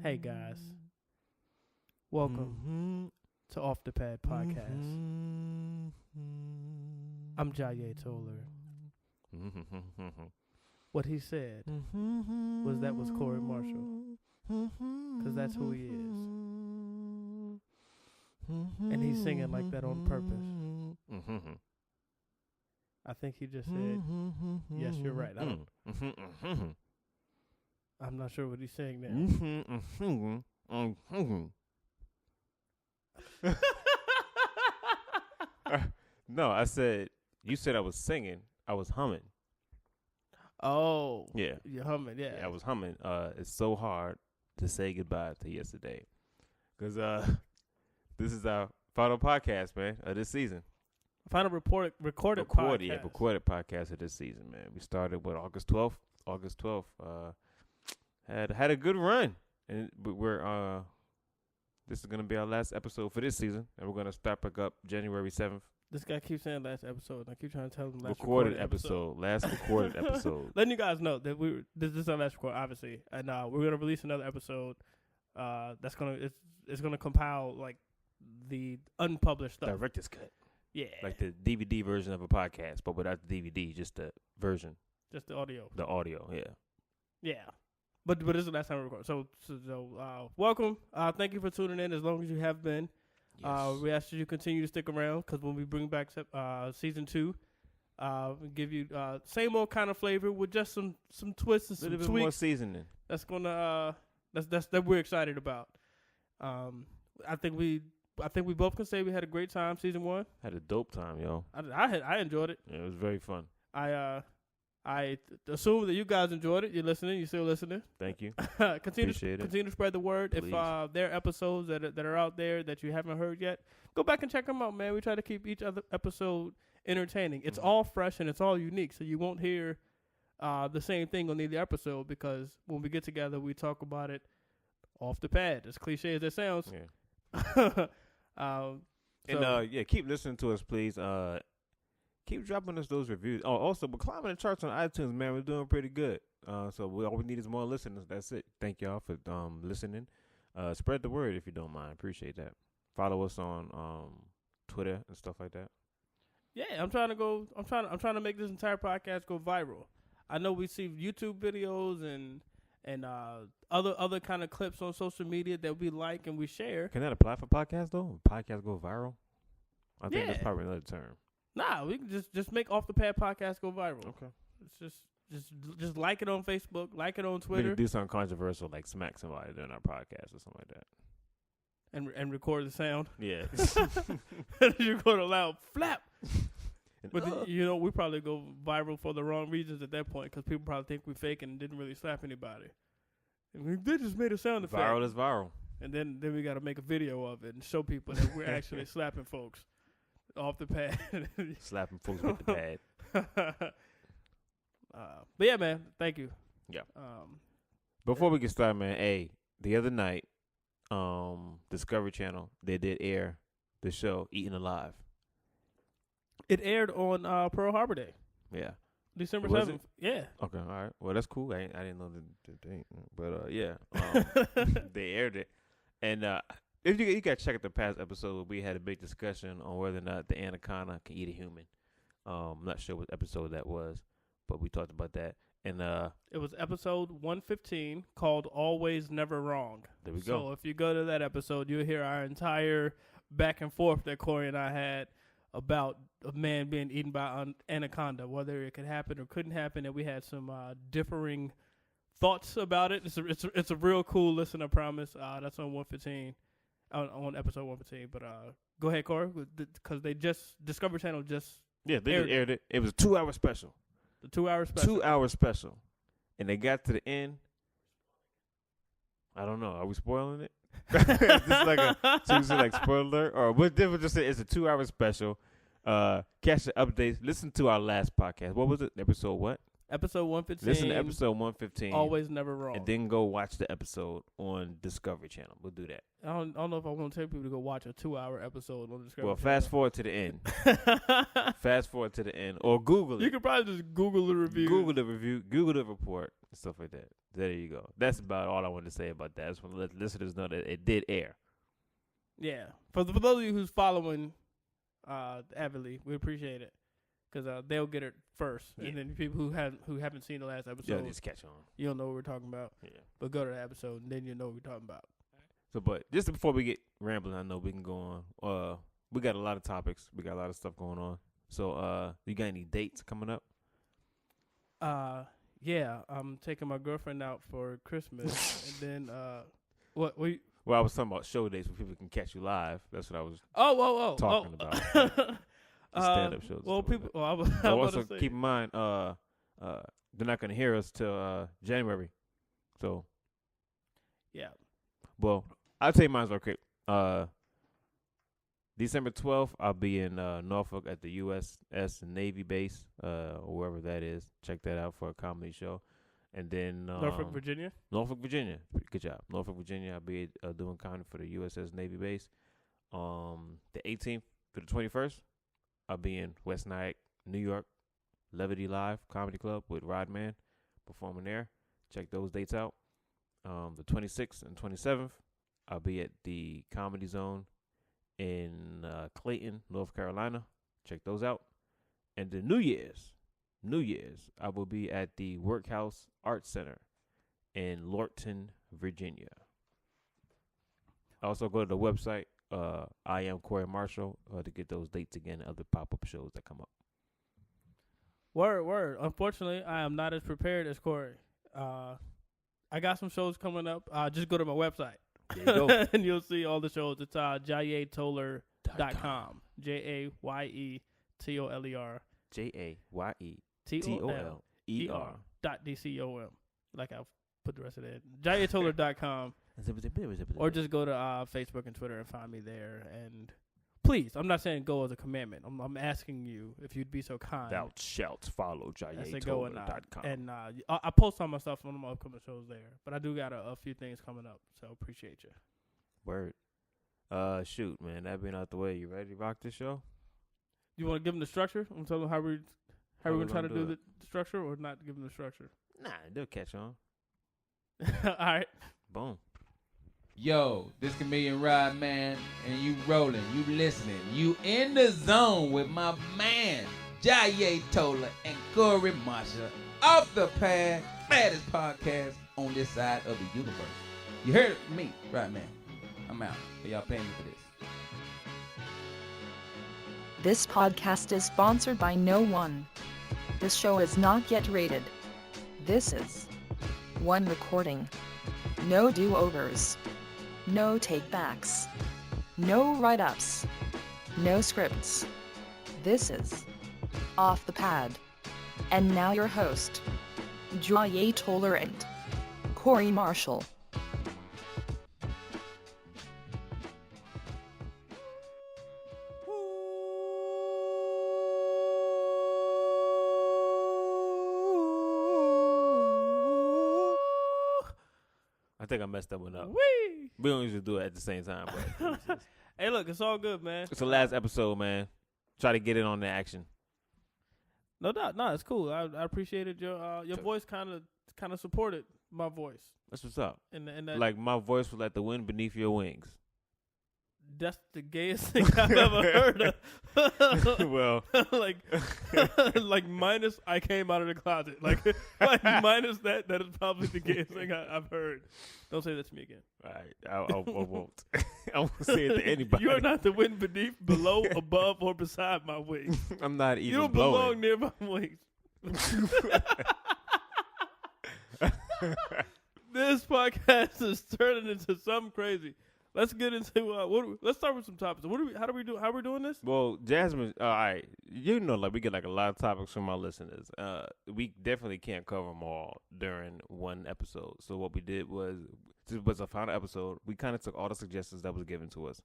Hey guys, welcome to Off the Pad Podcast. I'm Jaye Toller. What he said that was Corey Marshall, because that's who he is, and he's singing like that on purpose. I think he just said, "Yes, you're right." I'm not sure what he's saying now. No, I said, you said I was singing. I was humming. Oh. Yeah. You're humming, yeah. I was humming. It's so hard to say goodbye to yesterday. Because this is our final podcast, man, of this season. Final recorded podcast. Yeah, recorded podcast of this season, man. We started, August 12th? August 12th. Had a good run. But we're this is going to be our last episode for this season. And we're going to start back up January 7th. This guy keeps saying last episode. I keep trying to tell him last recorded episode. Last recorded episode. Letting you guys know that this is our last record, obviously, and we're gonna release another episode. It's gonna compile like the unpublished stuff. Director's cut. Yeah. Like the DVD version of a podcast, but without the DVD, just the version. Just the audio. The audio, yeah. Yeah. But this is the last time we record. So welcome. Thank you for tuning in as long as you have been. Yes. We ask you to continue to stick around because when we bring back season 2, we'll give you same old kind of flavor with just some twists and some tweaks. A little bit more seasoning. That's gonna that we're excited about. I think we both can say we had a great time. Season 1 had a dope time, yo. I enjoyed it. Yeah, it was very fun. I assume that you guys enjoyed it. You're listening. You're still listening. Thank you. Continue to spread the word. Please. If there are episodes that are out there that you haven't heard yet, go back and check them out, man. We try to keep each other episode entertaining. It's all fresh and it's all unique, so you won't hear the same thing on either episode because when we get together, we talk about it off the pad. As cliche as that sounds. Yeah. Keep listening to us, please. Keep dropping us those reviews. Oh, also, we're climbing the charts on iTunes, man. We're doing pretty good. So all we need is more listeners. That's it. Thank y'all for listening. Spread the word if you don't mind. Appreciate that. Follow us on Twitter and stuff like that. Yeah, I'm trying to make this entire podcast go viral. I know we see YouTube videos and other kind of clips on social media that we like and we share. Can that apply for podcasts though? Podcasts go viral? I think that's probably another term. Nah, we can just make Off the Pad Podcast go viral. Okay. It's just like it on Facebook, like it on Twitter. We can do something controversial like smack somebody during our podcast or something like that. And record the sound. Yeah. You record a loud flap. But we probably go viral for the wrong reasons at that point because people probably think we fake and didn't really slap anybody. And they just made a sound effect. Viral is viral. And then we got to make a video of it and show people that we're actually slapping folks. Off the pad. Slapping folks with the pad. But yeah, man, thank you. Yeah. Before we get started, man, the other night, Discovery Channel, they did air the show Eaten Alive. It aired on Pearl Harbor Day. Yeah. December 7th. Yeah. Okay, all right. Well, that's cool. I didn't know the date. But, yeah. They aired it. And if you got to check out the past episode, we had a big discussion on whether or not the anaconda can eat a human. I'm not sure what episode that was, but we talked about that. And it was episode 115 called Always Never Wrong. There we go. So if you go to that episode, you'll hear our entire back and forth that Corey and I had about a man being eaten by an anaconda, whether it could happen or couldn't happen, and we had some differing thoughts about it. It's a real cool listen, I promise. That's on 115. On episode 115, but go ahead, Corey, because Discovery Channel just they aired it. It was a 2-hour special. The 2-hour special. 2-hour special, and they got to the end. I don't know. Are we spoiling it? Is this like a Tuesday like spoiler alert, or what? They just say it's a 2-hour special. Catch the updates. Listen to our last podcast. What was it? Episode what? Episode 115. Listen to episode 115. Always Never Wrong. And then go watch the episode on Discovery Channel. We'll do that. I don't know if I want to tell people to go watch a 2-hour episode on Discovery Channel. Well, fast forward to the end. Fast forward to the end. Or Google it. You could probably just Google the review. Google the review. Google the report. And stuff like that. There you go. That's about all I wanted to say about that. I just want to let listeners know that it did air. Yeah. For those of you who's following avidly, we appreciate it. Because they'll get it first. Yeah. And then people who haven't seen the last episode, Yeah, just catch on. you don't know what we're talking about. Yeah. But go to the episode, and then you know what we're talking about. So, but just before we get rambling, I know we can go on. We got a lot of topics. We got a lot of stuff going on. So, you got any dates coming up? Yeah, I'm taking my girlfriend out for Christmas, and then what we? Well, I was talking about show dates where people can catch you live. That's what I was Oh, talking about. Stand-up shows. Well, people. Well, I was But about also to say, keep in mind, they're not gonna hear us till January. So, yeah. well, I'll tell you mine's real quick. December 12th, I'll be in Norfolk at the USS Navy base, or wherever that is. Check that out for a comedy show. And then Norfolk, Virginia. Norfolk, Virginia. Good job. Norfolk, Virginia. I'll be doing comedy for the USS Navy base. The 18th to the 21st, I'll be in West Nyack, New York, Levity Live Comedy Club with Rodman performing there. Check those dates out. The 26th and 27th, I'll be at the Comedy Zone in Clayton, North Carolina. Check those out. And the New Year's, I will be at the Workhouse Arts Center in Lorton, Virginia. Also go to the website, I am Corey Marshall, to get those dates again and other pop-up shows that come up. Word. Unfortunately, I am not as prepared as Corey. I got some shows coming up. Just go to my website. There you go. And you'll see all the shows. It's jayetoler.com. JAYETOLER. JAYETOLER.DCOM. Like I'll put the rest of that. jayetoler.com. Or just go to Facebook and Twitter and find me there. And please, I'm not saying go as a commandment. I'm asking you if you'd be so kind. Thou shalt follow jayetoler.com. And I post all my stuff on my upcoming shows there. But I do got a few things coming up, so appreciate you. Word. Shoot, man. That being out the way, you ready to rock this show? You want to give them the structure? I'm telling them how we're going to try to do it? the structure, or not give them the structure? Nah, they'll catch on. All right. Boom. Yo, this Chameleon Rod Man, and you rolling, you listening, you in the zone with my man, Jaye Tola and Corey Marshall, off the pad, baddest podcast on this side of the universe. You heard it from me, Rod Man. I'm out. Y'all paying me for this. This podcast is sponsored by no one. This show is not yet rated. This is one recording. No do-overs. No take-backs. No write-ups. No scripts. This is Off the Pad. And now your host, Jaye Toler and Corey Marshall. I think I messed that one up. Whee! We don't usually do it at the same time, but Hey, look, it's all good, man. it's the last episode, man. Try to get in on the action. No doubt. No, it's cool. I appreciated your voice kind of supported my voice. That's what's up. And that, Like my voice was like the wind beneath your wings. that's the gayest thing I've ever heard of. Well, like minus I came out of the closet. Like minus that is probably the gayest thing I've heard. Don't say that to me again. all right, I won't. I won't say it to anybody. You are not the wind beneath, below, above, or beside my wings. I'm not even You don't blowing. belong near my wings. This podcast is turning into something crazy. Let's get into let's start with some topics. How are we doing this? Well, Jasmine, all right, like we get like a lot of topics from our listeners. We definitely can't cover them all during one episode. So what we did was, this was a final episode. We kind of took all the suggestions that was given to us,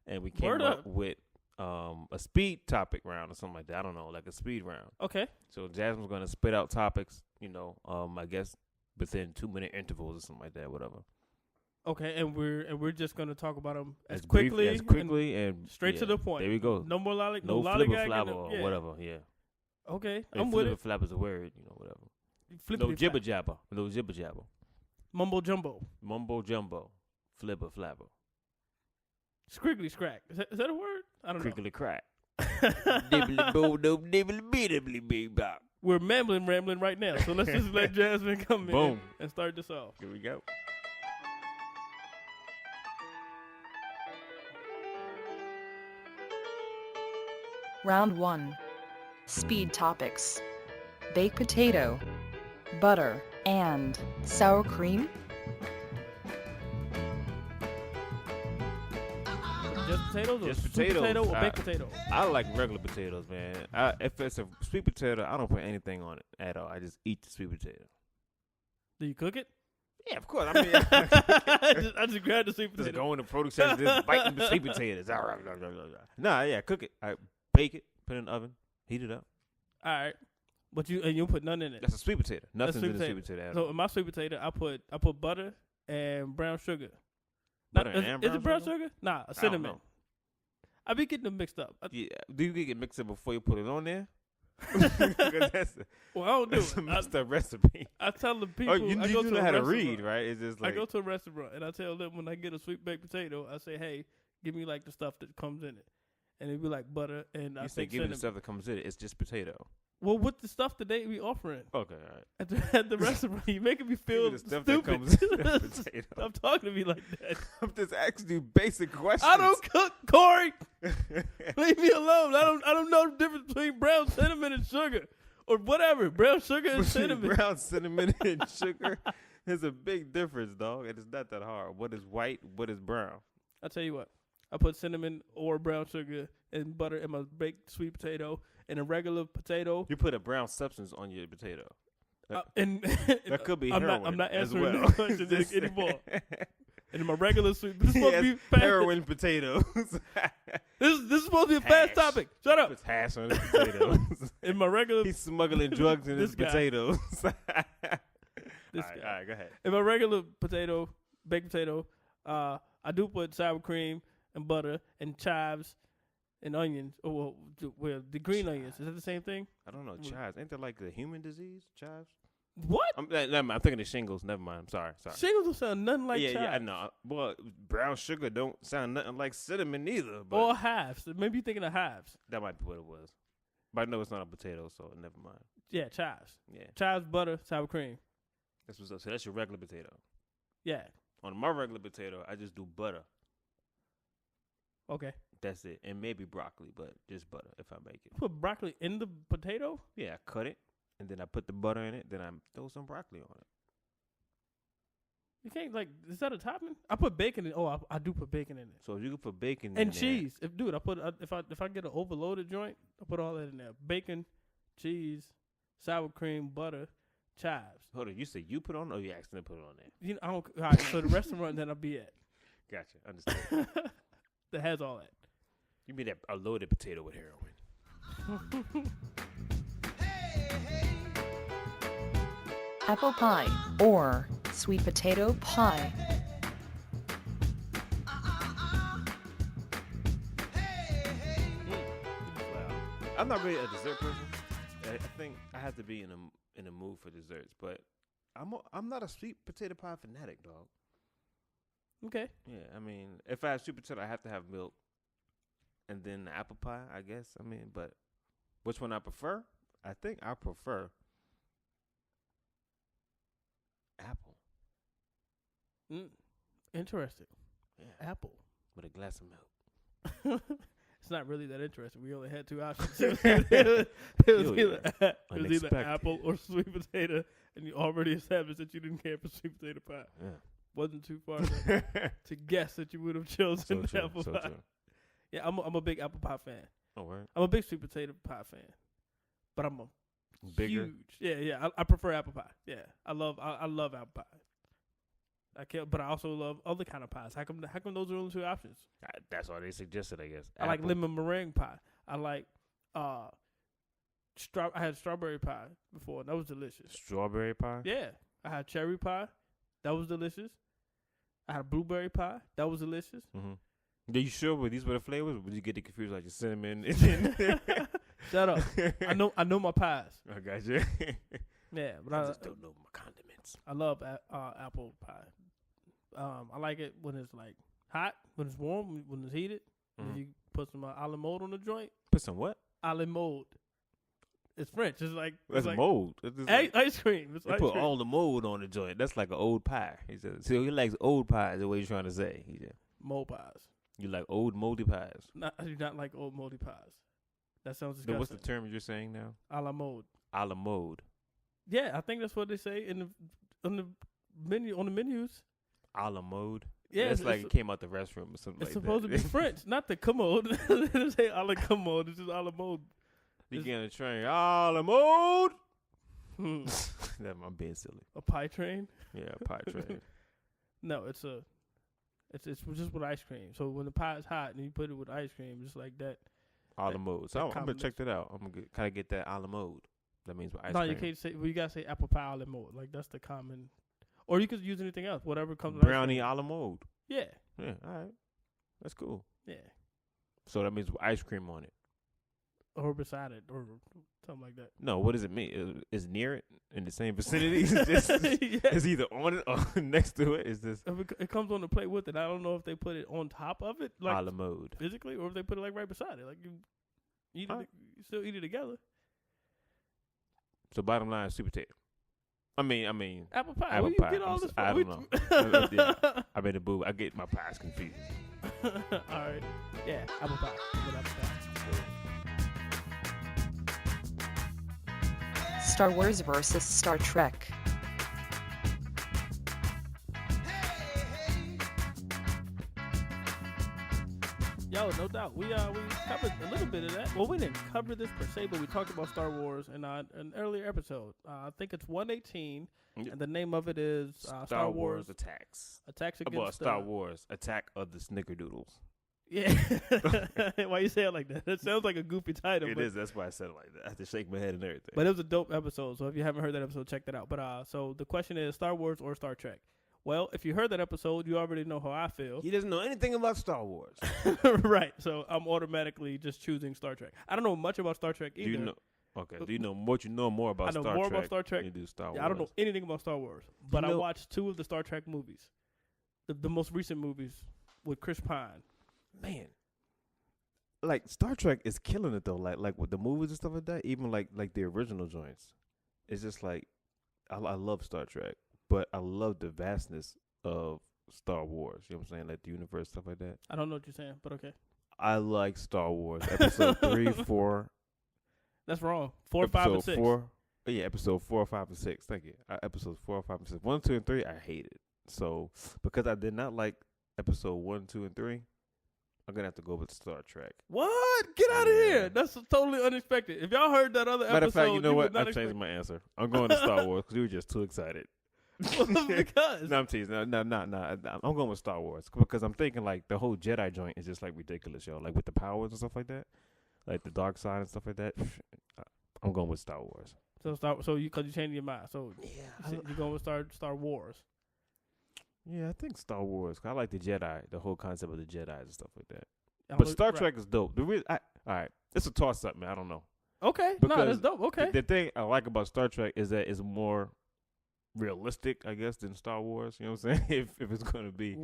and we came up with a speed topic round or something like that. I don't know, like a speed round. Okay. So Jasmine's going to spit out topics, I guess within 2-minute intervals or something like that, whatever. Okay, and we're just gonna talk about them as brief- quickly and straight to the point. There we go. No more No flibber lollygagging. flabber or whatever. Yeah. Okay, Hey, I'm with flibber it. flabber is a word, whatever. Flippity No jibber jabber. No jibber jabber. Mumbo jumbo. Mumbo jumbo. Flipper flapper. Scriggly scrack. Is that a word? I don't Crickly crack. know. Dibbly boo doo dibbly bee dibbly bee bop. We're rambling right now. So let's just let Jasmine come in Boom. and start this off. Here we go. Round 1. Speed topics. Baked potato, butter, and sour cream. Just potatoes or Just sweet potatoes. potato or baked potato? I like regular potatoes, man. If it's a sweet potato, I don't put anything on it at all. I just eat the sweet potato. Do you cook it? Yeah, of course. I mean, I just grabbed the sweet just potato. go in the produce section, just biting the sweet potatoes. Nah, yeah, cook it. I bake it, put it in the oven, heat it up. All right. But you put none in it. That's a sweet potato. Nothing's sweet in the sweet potato at So all. in my sweet potato, I put butter and brown sugar. Butter is, and is it brown sugar? sugar? Nah, don't cinnamon. know. I be getting them mixed up. Yeah. Do you get mixed up before you put it on there? 'Cause that's Well, I don't do that's a it. messed up recipe. I tell the people. Oh, you I go do to know a how to restaurant. read, right? It's just like I go to a restaurant and I tell them when I get a sweet baked potato, I say, "Hey, give me like the stuff that comes in it," and it'd be like butter and I you say, think give me cinnamon. the stuff that comes in it. It's just potato. Well, with the stuff that they be offering Okay, all right. at the restaurant, you making me Give feel me the stuff stupid. that comes in the potato. Stop talking to me like that. I'm just asking you basic questions. I don't cook, Corey. Leave me alone. I don't know the difference between brown cinnamon and sugar, or whatever. Brown sugar and cinnamon. Brown cinnamon and sugar. There's a big difference, dog, and it's not that hard. What is white? What is brown? I tell you what, I put cinnamon or brown sugar and butter in my baked sweet potato and a regular potato. You put a brown substance on your potato. And That could be I'm heroin. not as answering well. that question Just- anymore. And in my regular sweet, this is supposed to Yes, be fast. heroin potatoes. This is supposed to be a fast Hash. topic. Shut up. Puts hash on his potatoes. In my regular, He's smuggling drugs in his This guy. potatoes. this all guy. right, go ahead. In my regular potato, baked potato, I do put sour cream and butter and chives and onions. Oh, well, the green onions. Is that the same thing? I don't know. Chives. Ain't that like the human disease? Chives? What? Never mind. I'm thinking of shingles. Never mind. I'm sorry. Shingles don't sound nothing like yeah, chives. I know. Well, brown sugar don't sound nothing like cinnamon either. But Or hives. Maybe you're thinking of hives. that might be what it was. But I know it's not a potato, so never mind. Yeah, chives. Yeah, Chives, butter, sour cream. that's what's up. So that's your regular potato. Yeah. On my regular potato, I just do butter. Okay. That's it, and maybe broccoli, but just butter if I make it. Put broccoli in the potato? Yeah, I cut it, and then I put the butter in it. Then I throw some broccoli on it. You can't, like, is that a topping? I put bacon in. Oh, I do put bacon in it. So if you can put bacon in And there, cheese. Dude, I put if I get an overloaded joint, I put all that in there. Bacon, cheese, sour cream, butter, chives. Hold on, you say you put on, or you accidentally put it on there? You know, I don't. All right, so the restaurant that I'll be at Gotcha, understand. that has all that. You mean that a loaded potato with heroin? Apple pie or sweet potato pie. I'm not really a dessert person. I think I have to be in a mood for desserts, but I'm not a sweet potato pie fanatic, dog. Okay. Yeah, I mean, if I have sweet potato, I have to have milk, and then the apple pie, I guess. I mean, but which one I prefer? I think I prefer apple. Interesting. Yeah, Apple. with a glass of milk. It's not really that interesting. We only had two options. It was either Unexpected. apple or sweet potato, and you already established that you didn't care for sweet potato pie. Yeah. Wasn't too far to guess that you would have chosen So true. apple So pie. true. Yeah, I'm a big apple pie fan. Oh, right. I'm a big sweet potato pie fan, but I'm a Bigger. huge. Yeah. I prefer apple pie. Yeah, I love apple pie. I can't, but I also love other kind of pies. How come those are only two options? That's all they suggested, I guess. I like Apple. lemon meringue pie. I like I had strawberry pie before. That was delicious. Strawberry pie. Yeah, I had cherry pie. That was delicious. I had blueberry pie. That was delicious. Mm-hmm. Are you sure? Were these were the flavors? Or would you get it confused like your cinnamon? Shut up. I know my pies. I got you. Yeah, but I I just don't know my kind condiments. I love apple pie. I like it when it's like hot, when it's warm, when it's heated. If you put some a la mode on the joint. Put some what? A la mode. It's French. It's like That's like mold. It's just like, ice cream. It's they ice put cream. all the mold on the joint. That's like an old pie. He said, so he likes old pies. Is what he's trying to say. He said, Mold pies. you like old moldy pies. I do not like old moldy pies. That sounds So disgusting. what's the term you're saying now? A la mode. A la mode. Yeah, I think that's what they say on the menus. A la mode. Yeah, It's like it came out the restroom or something it's like supposed that. to be French, not the commode. They don't say a la commode. It's just a la mode. You get on the train. A la mode. Hmm. That I'm being silly. A pie train? Yeah, pie train. No, it's just with ice cream. So when the pie is hot and you put it with ice cream, just like that. A la mode. So I'm gonna check combination. that out. I'm gonna kind of get that a la mode. That means with ice No, cream. you can't say. Well, you gotta say apple pie a la mode. Like that's the common. Or you could use anything else, whatever comes. with ice Brownie cream. a la mode. Yeah, Yeah, all right. That's cool. yeah. So that means with ice cream on it. Or beside it, or something like that. No, what does it mean? Is near it in the same vicinity? It's either on it or next to it. Is this If it comes on the plate with it. I don't know if they put it on top of it, like a la mode? physically, or if they put it like right beside it. Like you eat it, you still eat it together. So bottom line, sweet potato. I mean, Apple pie. apple Where you pie. get all I'm this I from? don't know. Yeah, I made a boo. I get my pies confused. All right. Yeah, apple pie. Good apple pie. Star Wars versus Star Trek. Yo, no doubt. We covered a little bit of that. Well, we didn't cover this per se, but we talked about Star Wars in an earlier episode. I think it's 118, Yep. and the name of it is Star Wars Attacks. Attacks Against Well, Star Wars Attack of the Snickerdoodles. Yeah. Why you say it like that? That sounds like a goofy title. It but, is. That's why I said it like that. I have to shake my head and everything. But it was a dope episode. So if you haven't heard that episode, check that out. But so the question is Star Wars or Star Trek? Well, if you heard that episode, you already know how I feel. He doesn't know anything about Star Wars. Right. So I'm automatically just choosing Star Trek. I don't know much about Star Trek Do either. you know? Okay. Do you know what you know more about? I know Star more Trek about Star Trek. than you do Star Wars. Yeah, I don't know anything about Star Wars, but I know- watched 2 of the Star Trek movies, the most recent movies with Chris Pine. Man, like Star Trek is killing it though. Like with the movies and stuff like that. Even like the original joints. It's just like I love Star Trek, but I love the vastness of Star Wars. You know what I'm saying? Like the universe, stuff like that. I don't know what you're saying, but okay, I like Star Wars. Episode 3, 4. that's wrong. 4, 5, and 6. 4. Yeah, episode 4, 5, and 6. Thank you. Episodes 4, 5, and 6. 1, 2, and 3, I hated. So because I did not like episode 1, 2, and 3, I'm gonna have to go with Star Trek. What? Get out of Yeah. here! That's totally unexpected. If y'all heard that other Matter episode, of fact, you know would what? not I'm changing my answer. I'm going to Star Wars because you were just too excited. Because No, I'm teasing. No. I'm going with Star Wars because I'm thinking like the whole Jedi joint is just like ridiculous, yo. Like with the powers and stuff like that, like the dark side and stuff like that. I'm going with Star Wars. so you changed your mind. So Yeah, you're going with Star Wars. yeah. I think Star Wars. 'Cause I like the Jedi, the whole concept of the Jedi and stuff like that. I'm But a- Star right. Trek is dope. All right, it's a toss up, man. I don't know. Okay, no, because that's dope. Okay, The thing I like about Star Trek is that it's more realistic, I guess, than Star Wars. You know what I'm saying? if it's going to be,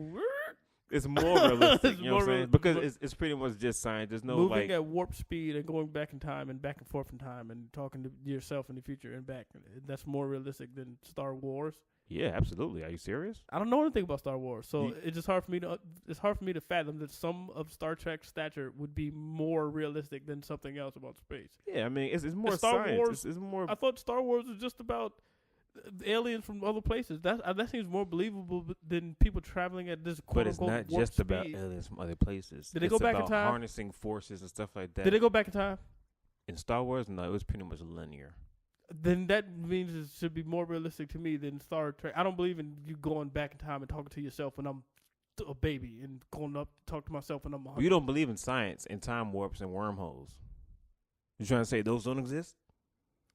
it's more realistic. It's You know more what I'm saying? real- Because but- it's pretty much just science. There's no moving like. at warp speed and going back in time and back and forth in time and talking to yourself in the future and back. That's more realistic than Star Wars. Yeah, absolutely. Are you serious? I don't know anything about Star Wars, so You- it's just hard for me to. It's hard for me to fathom that some of Star Trek's stature would be more realistic than something else about space. Yeah, I mean, it's more Star science. Wars- It's more. I thought Star Wars was just about aliens from other places. That seems more believable than people traveling at this quote but it's unquote not warp just about speed. aliens from other places. Did they It's go back in about time? harnessing forces and stuff like that. Did they go back in time? In Star Wars? No, it was pretty much linear. Then that means it should be more realistic to me than Star Trek. I don't believe in you going back in time and talking to yourself when I'm a baby and going up to talk to myself when I'm 100. You don't believe in science and time warps and wormholes. You trying to say those don't exist?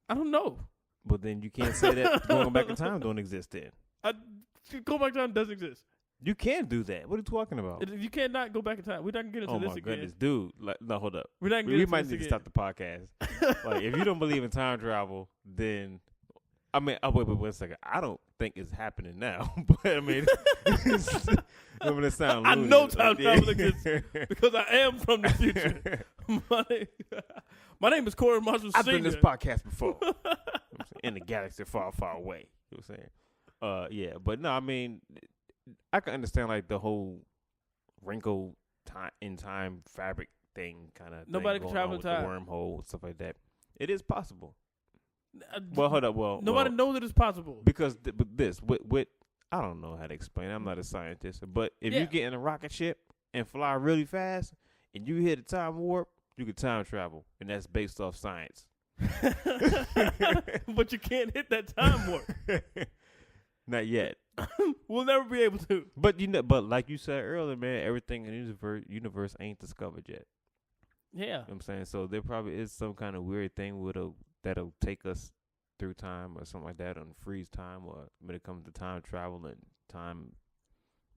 I don't know. But then you can't say that going back in time don't exist then. Go back in time doesn't exist. You can do that. What are you talking about? You cannot go back in time. We're not gonna get into Oh this my again. goodness, dude. Like, no, hold up. We're not gonna get We into might this need to again. stop the podcast. Like, if you don't believe in time travel, then I mean, wait a second. I don't. think it's happening now. But I mean, I'm gonna sound. I loony. know time Yeah. travel exists because I am from the future. My name is Corey Marshall I've Sr. done this podcast before. You know what I'm saying? In the galaxy far, far away. You know what I'm saying? Yeah, but no, I mean, I can understand like the whole wrinkle in time fabric thing kind of. Nobody can travel in with time. the wormhole and stuff like that. It is possible. Uh, Well, hold up. Well, Nobody knows that it's possible. because but this with I don't know how to explain it. I'm not a scientist, but if Yeah. you get in a rocket ship and fly really fast and you hit a time warp, you can time travel, and that's based off science. But you can't hit that time warp. Not yet. We'll never be able to. But but like you said earlier, man, everything in the universe ain't discovered yet. Yeah. You know what I'm saying? So there probably is some kind of weird thing that'll take us through time or something like that, and freeze time, or when it comes to time travel and time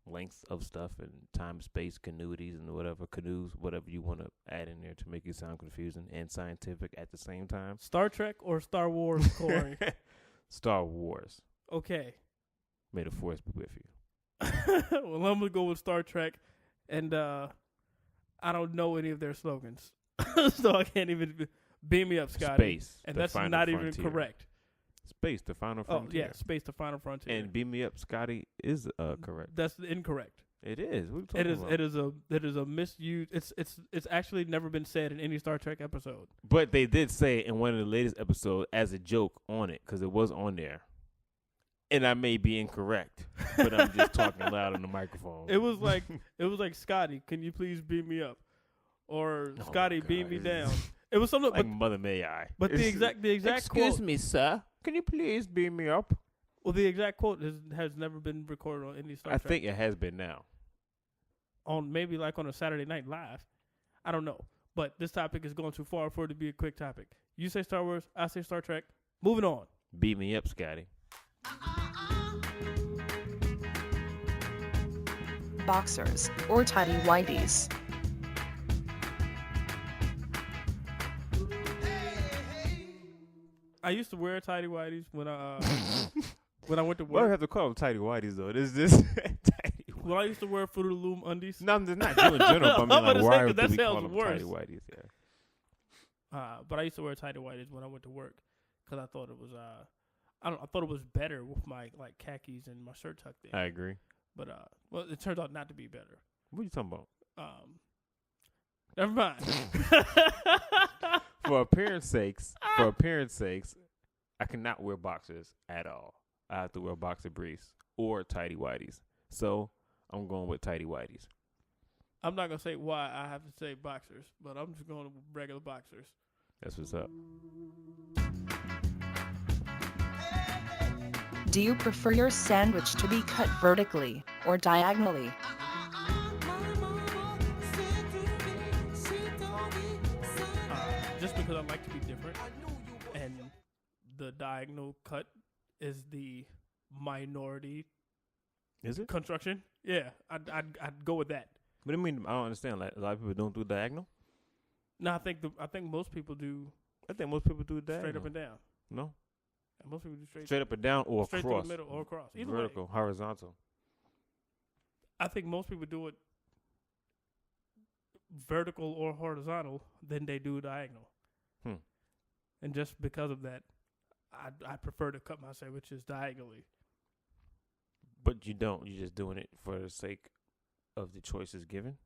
lengths of stuff and time space continuities and canoes, whatever you want to add in there to make it sound confusing and scientific at the same time. Star Trek or Star Wars, Corey? Star Wars. Okay. May the force be with you. Well, I'm gonna go with Star Trek, and I don't know any of their slogans, so I can't even beam me up, Scotty. Space. And the that's final not frontier. even correct. Space, the final Oh frontier. yeah, Space, the Final Frontier. And beam me up, Scotty is correct. That's incorrect. It is. What are you It talking is. about? It is a misuse. It's actually never been said in any Star Trek episode. But they did say in one of the latest episodes as a joke on it, because it was on there. And I may be incorrect, but I'm just talking loud on the microphone. It was like Scotty, can you please beam me up, or Oh, Scotty, God. beam me down. It was something, like Mother May I. but the exact Excuse quote. me, sir. Can you please beam me up? Well, the exact quote has never been recorded on any Star I Trek. think it has been now. On maybe like on a Saturday Night Live. I don't know. But this topic is going too far for it to be a quick topic. You say Star Wars, I say Star Trek. Moving on. Beat me up, Scotty. Boxers or tidy whities. I used to wear tidy whities when I went to Why do you work. have to call them tidy whities, though? This tidy Well, I used to wear Fruit of the Loom undies. No, I'm just not you in general, but I I'm mean, about to like, say, why 'cause do that we call sounds them worse. tidy whities? Yeah. But I used to wear tidy whities when I went to work because I thought it was I thought it was better with my like khakis and my shirt tucked in. I agree. But well, it turns out not to be better. What are you talking about? Never mind. For appearance sakes, I cannot wear boxers at all. I have to wear boxer briefs or tidy whities. So I'm going with tidy whities. I'm not gonna say why I have to say boxers, but I'm just going with regular boxers. That's what's up. Do you prefer your sandwich to be cut vertically or diagonally? Just because I like to be different, and the diagonal cut is the minority Is it? construction. Yeah, I'd go with that. What do you mean? I don't understand. Like, a lot of people don't do diagonal. No, I think most people do I think most people do diagonal. straight up and down. No, And most people do straight up and down or straight across. through the middle or across. Either Vertical, way, horizontal. I think most people do it vertical or horizontal than they do diagonal. And just because of that, I prefer to cut my sandwiches diagonally. But you don't. You're just doing it for the sake of the choices given.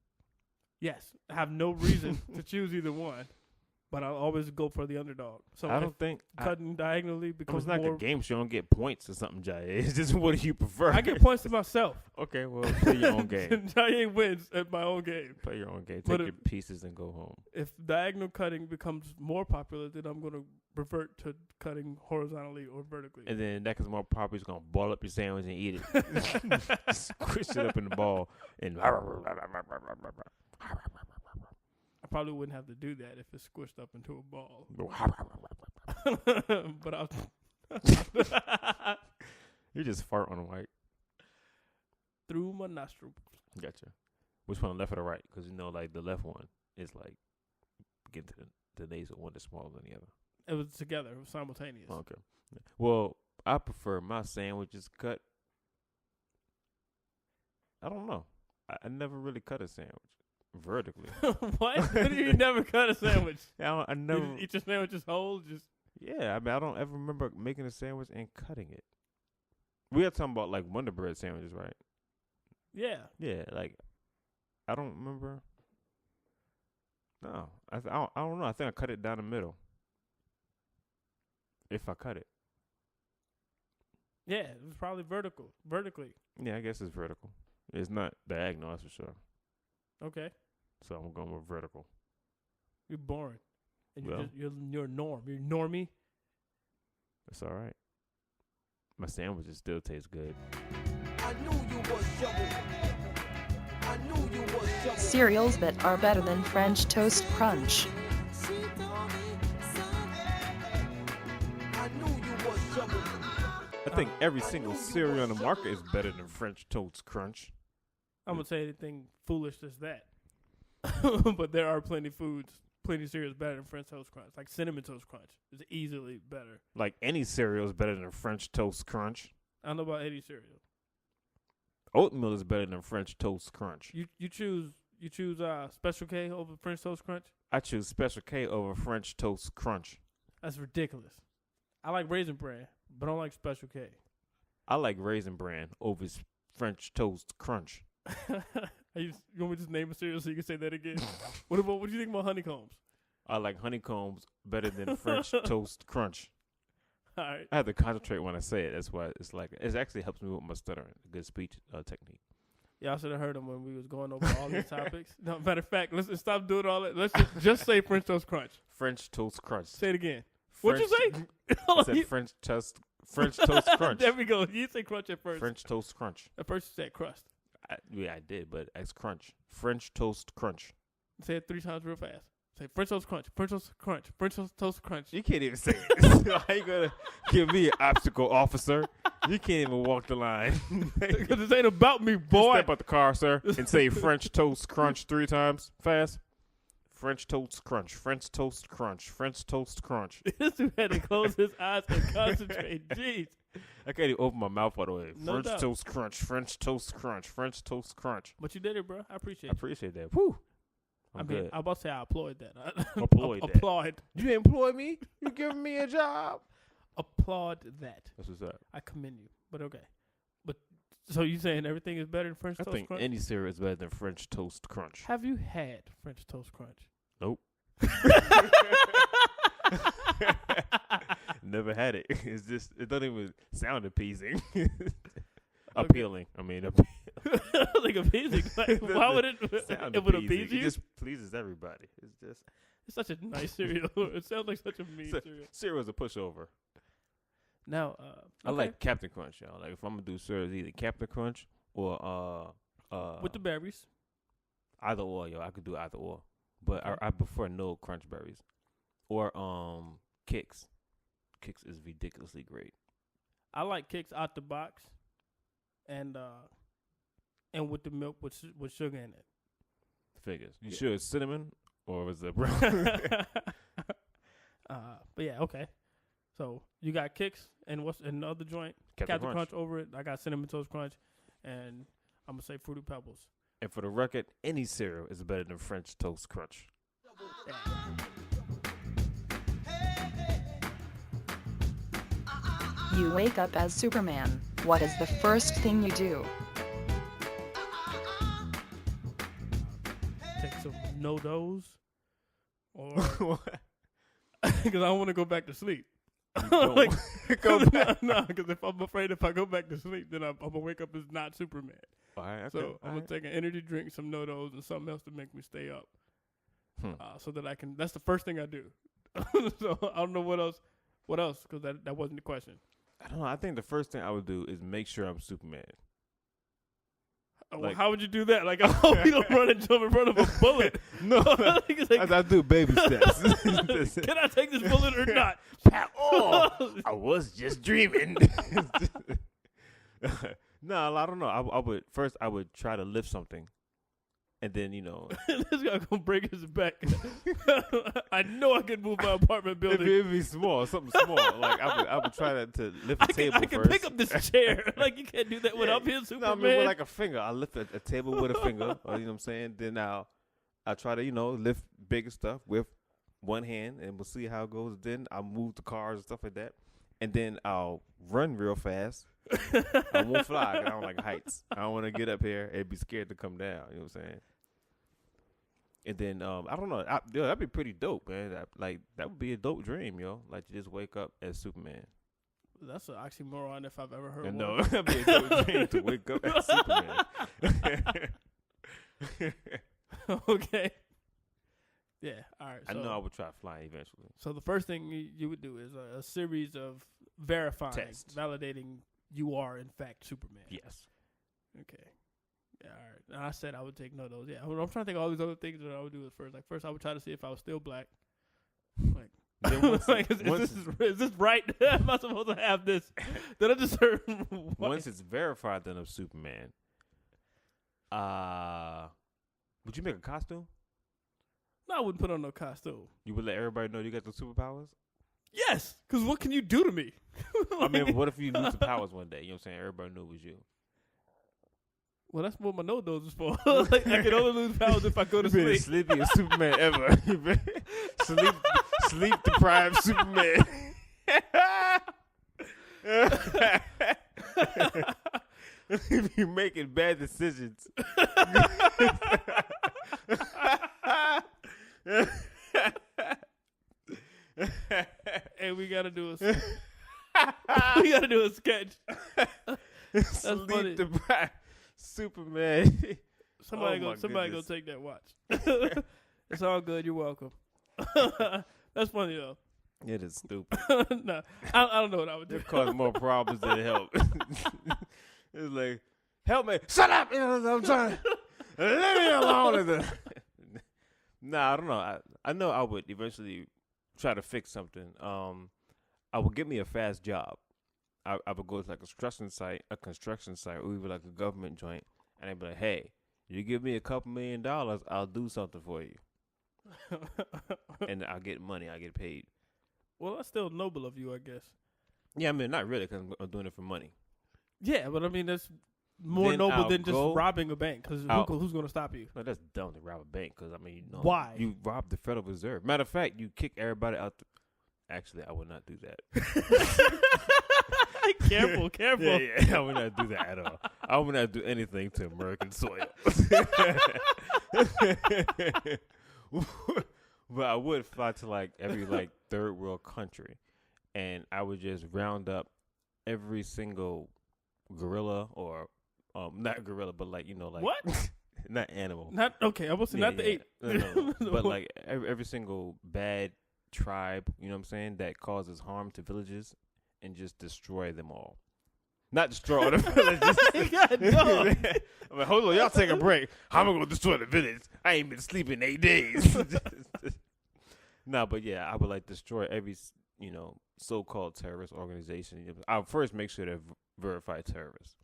Yes, I have no reason to choose either one, but I'll always go for the underdog. So I if don't think. cutting diagonally It's becomes not more. a game show. You don't get points or something, Jay. It's just what do you prefer? I get points to myself. Okay, well, play your own game. Jay wins at my own game. Play your own game. But Take your pieces and go home. If diagonal cutting becomes more popular, then I'm going to revert to cutting horizontally or vertically. And then that is more popular. You're going to ball up your sandwich and eat it. Squish it up in the ball. And I probably wouldn't have to do that if it's squished up into a ball. But I'll. You just fart on the mic. Through my nostril. Gotcha. Which one, left or the right? Because you know, like the left one is like get to the nasal one that's smaller than the other. It was together. It was simultaneous. Okay. Well, I prefer my sandwiches cut. I don't know. I never really cut a sandwich vertically. What? You never cut a sandwich? I You never. just eat your sandwiches whole? Just Yeah, I mean, I don't ever remember making a sandwich and cutting it. We are talking about like Wonder Bread sandwiches, right? yeah. Yeah, like I don't remember. No, I don't know. I think I cut it down the middle. If I cut it, Yeah, it was probably vertically. yeah, I guess it's vertical. It's not diagonal, that's for sure. Okay, So I'm going with vertical. you're boring, and Well. you're a norm. You're normie. It's all right. My sandwiches still taste good. I knew you was trouble. I knew you was trouble. Cereals that are better than French Toast Crunch. I knew you was trouble. I think every single cereal on the market is better than French Toast Crunch. I'm gonna say anything foolish as that, but there are plenty cereals better than French Toast Crunch. Like Cinnamon Toast Crunch is easily better. Like any cereal is better than French Toast Crunch. I don't know about any cereal. Oatmeal is better than French Toast Crunch. You choose Special K over French Toast Crunch. I choose Special K over French Toast Crunch. That's ridiculous. I like Raisin Bran, but I don't like Special K. I like Raisin Bran over French Toast Crunch. You want me to just name a cereal so you can say that again? What do you think about honeycombs? I like honeycombs better than French Toast Crunch. All right. I have to concentrate when I say it. That's why it's like it actually helps me with my stuttering. Good speech technique. Y'all should have heard him when we was going over all these topics. No, matter of fact, let's stop doing all that. Let's just say French Toast Crunch. French Toast Crunch. Say it again. What'd you say? I said French Toast Crunch. There we go. You said crunch at first. French Toast Crunch. At first you said crust. I did, but it's crunch. French Toast Crunch. Say it 3 times real fast. Say French Toast Crunch. French Toast Crunch. French Toast Crunch. You can't even say it. How you gonna give me an obstacle, officer? You can't even walk the line. Because this ain't about me, boy. Step out the car, sir, and say French Toast Crunch 3 times fast. French Toast Crunch. French Toast Crunch. French Toast Crunch. This dude had to close his eyes and concentrate. Jeez. I can't even open my mouth all the way. No French doubt. Toast Crunch. French Toast Crunch. French Toast Crunch. But you did it, bro. I appreciate I it. appreciate that. Whew. I'm I mean, good. I was about to say I applaud that. Applaud that. Applaud. You employ me? You giving me a job? Applaud that. That's what's up. I commend you. But okay. But so you saying everything is better than French I Toast think Crunch? any cereal is better than French Toast Crunch. Have you had French Toast Crunch? Nope. Never had it. It's just it doesn't even sound appeasing. Appealing. I mean, Like appeasing. Like, why would it? sound It would appeasing. appease It you. just pleases everybody. It's just It's such a nice cereal. It sounds like such a mean So- cereal. cereal's a pushover. Now, I okay. like Captain Crunch, y'all. Like if I'm gonna do cereal, it's either Captain Crunch or with the berries. either or, yo. I could do either or, but Okay. I prefer no crunch berries or Kix. Kix is ridiculously great. I like Kix out the box, and with the milk with sugar in it. Figures. You Yeah. sure it's cinnamon or is it brown? But yeah, okay. So you got Kix and what's another joint? Captain Crunch over it. I got Cinnamon Toast Crunch, and I'm gonna say Fruity Pebbles. And for the record, any cereal is better than French Toast Crunch. You wake up as Superman. What is the first thing you do? Take some no-dos, or because I don't want to go back to sleep. don't Like, go back. No, because if I'm afraid if I go back to sleep, then I'm gonna wake up as not Superman. All right, okay, So I'm all gonna right. take an energy drink, some no-dos, and something else to make me stay up, Hmm. so that I can. That's the first thing I do. So I don't know what else. What else? Because that wasn't the question. I don't know. I think the first thing I would do is make sure I'm Superman. Well, Like- how would you do that? Like, I hope you don't run and jump in front of a bullet. No, Like, it's like, I do baby steps. can I take this bullet or not? Oh, I was just dreaming. No, I don't know. I would try to lift something And then This guy gonna break his back. I know I can move my apartment building. it'd be small, something small. Like I would try to lift a table I can first. pick up this chair. Like you can't do that without being No, Superman. I mean with like a finger. I lift a table with a finger. Or, you know what I'm saying? Then I try to lift bigger stuff with one hand, and we'll see how it goes. Then I'll move the cars and stuff like that, and then I'll run real fast. I won't fly 'cause I don't like heights. I don't want to get up here and be scared to come down. You know what I'm saying? And then I don't know. That'd be pretty dope, man. That would be a dope dream, yo. Like to just wake up as Superman. That's an oxymoron if I've ever heard And one. no, that'd be a dope dream to wake up as Superman. Okay. Yeah. All right. I So, know I would try flying eventually. so the first thing you would do is a series of verifying, Tests. validating you are in fact Superman. Yes. Okay. Yeah, all right. And I said I would take note of those. Yeah. I'm trying to think of all these other things that I would do at first. Like first I would try to see if I was still black. Like, Then once, like is this right? Am I supposed to have this? Did I just heard? once it's verified that I'm Superman, would you make a costume? No, I wouldn't put on no costume. You would let everybody know you got the superpowers? Yes, because what can you do to me? I mean, what if you lose the powers one day? You know what I'm saying? Everybody knew it was you. Well, that's what my nose is for. Like, I can only lose powers if I go to You been the sleep. sleepiest Superman ever. You been sleep deprived Superman. You making bad decisions. And we gotta do a sketch. That's funny. Sleep deprived Superman. Somebody Oh, my go goodness. take that watch. It's all good. You're welcome. That's funny though. It is stupid. No, I don't know what I would do. It caused more problems than it helped. It's like, help me. Shut up. You know, I'm trying. Leave me alone. Nah, I don't know. I know I would eventually try to fix something. I would get me a fast job. I would go to like a construction site, or even like a government joint, and I'd be like, hey, you give me $2 million, I'll do something for you. And I'll get money. I get paid. Well, that's still noble of you, I guess. Yeah, I mean, not really, because I'm doing it for money. Yeah, but I mean that's more Then noble I'll than just go- robbing a bank. Because who's going to stop you? No, that's dumb to rob a bank, because, I mean, Why? You rob the Federal Reserve. Matter of fact, you kick everybody out. Actually, I would not do that. Careful. Yeah, I would not do that at all. I would not do anything to American soil. But I would fly to like every like third world country, and I would just round up every single gorilla or not gorilla, but like like What? not animal. Not okay. I was not the ape. No. But like every single bad tribe, you know what I'm saying, that causes harm to villages, and just destroy them all. Not destroy all the villages. God, no. I'm like, hold on, y'all take a break. How am I gonna destroy the village? I ain't been sleeping 8 days. No, but yeah, I would like destroy every so-called terrorist organization. I'll first make sure they're verified terrorists.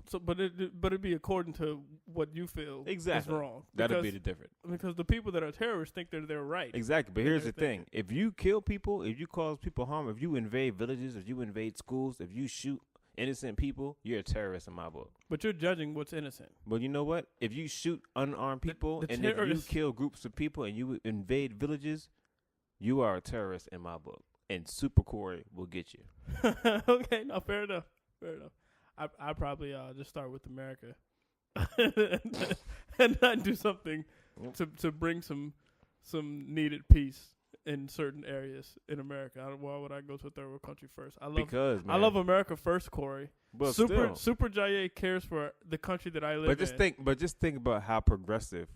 So, but it'd be according to what you feel Exactly. is wrong. That'd be the difference. Because the people that are terrorists think they're right. Exactly. But Yeah, here's the everything. thing. If you kill people, if you cause people harm, if you invade villages, if you invade schools, if you shoot innocent people, you're a terrorist in my book. But you're judging what's innocent. But you know what? If you shoot unarmed people the and if you terrorists- kill groups of people and you invade villages, you are a terrorist in my book. And Super Corey will get you. Okay, no, fair enough. I probably just start with America, and not do something to bring some needed peace in certain areas in America. Why would I go to a third world country first? I love America first, Corey. But Super still. Jaye cares for the country that I live But just in. think about how progressive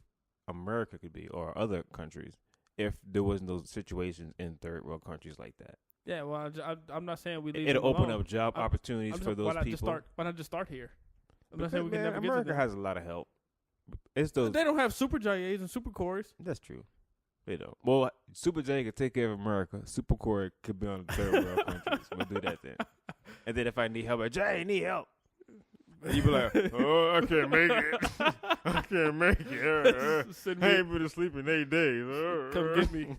America could be, or other countries, if there was no situations in third world countries like that. Yeah, well, I'm not saying we leave It'll them open alone. up job I'm- opportunities for those why not people. Why not just start here? I'm not Because, saying we can man, never get America to them. has a lot of help. It's those. They don't have Super Jayes and Super Corys. That's true. They don't. Well, Super J could take care of America. Super Corey could be on the third world countries. We'll do that then. And then if I need help, Jay, need help. And you be like, oh, I can't make it. I can't make it. Send I me, ain't been asleep in 8 days. come get me.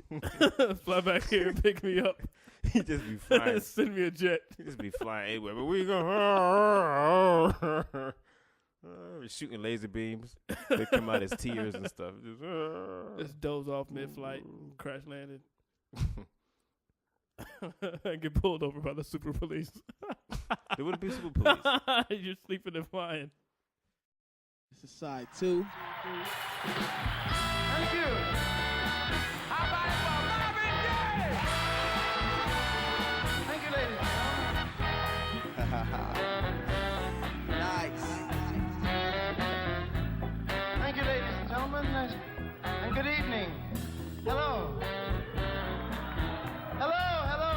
Fly back here and pick me up. He just be flying. Send me a jet. He just be flying anywhere. But we go shooting laser beams. They come out as tears and stuff. Just doze off mid-flight, crash landed. And get pulled over by the super police. There would be super police. You're sleeping and flying. This is side 2. Thank you. How about it for Marvin Gaye? Thank you, ladies and gentlemen. Nice. Thank you, ladies and gentlemen, and good evening. Hello. Hello, hello.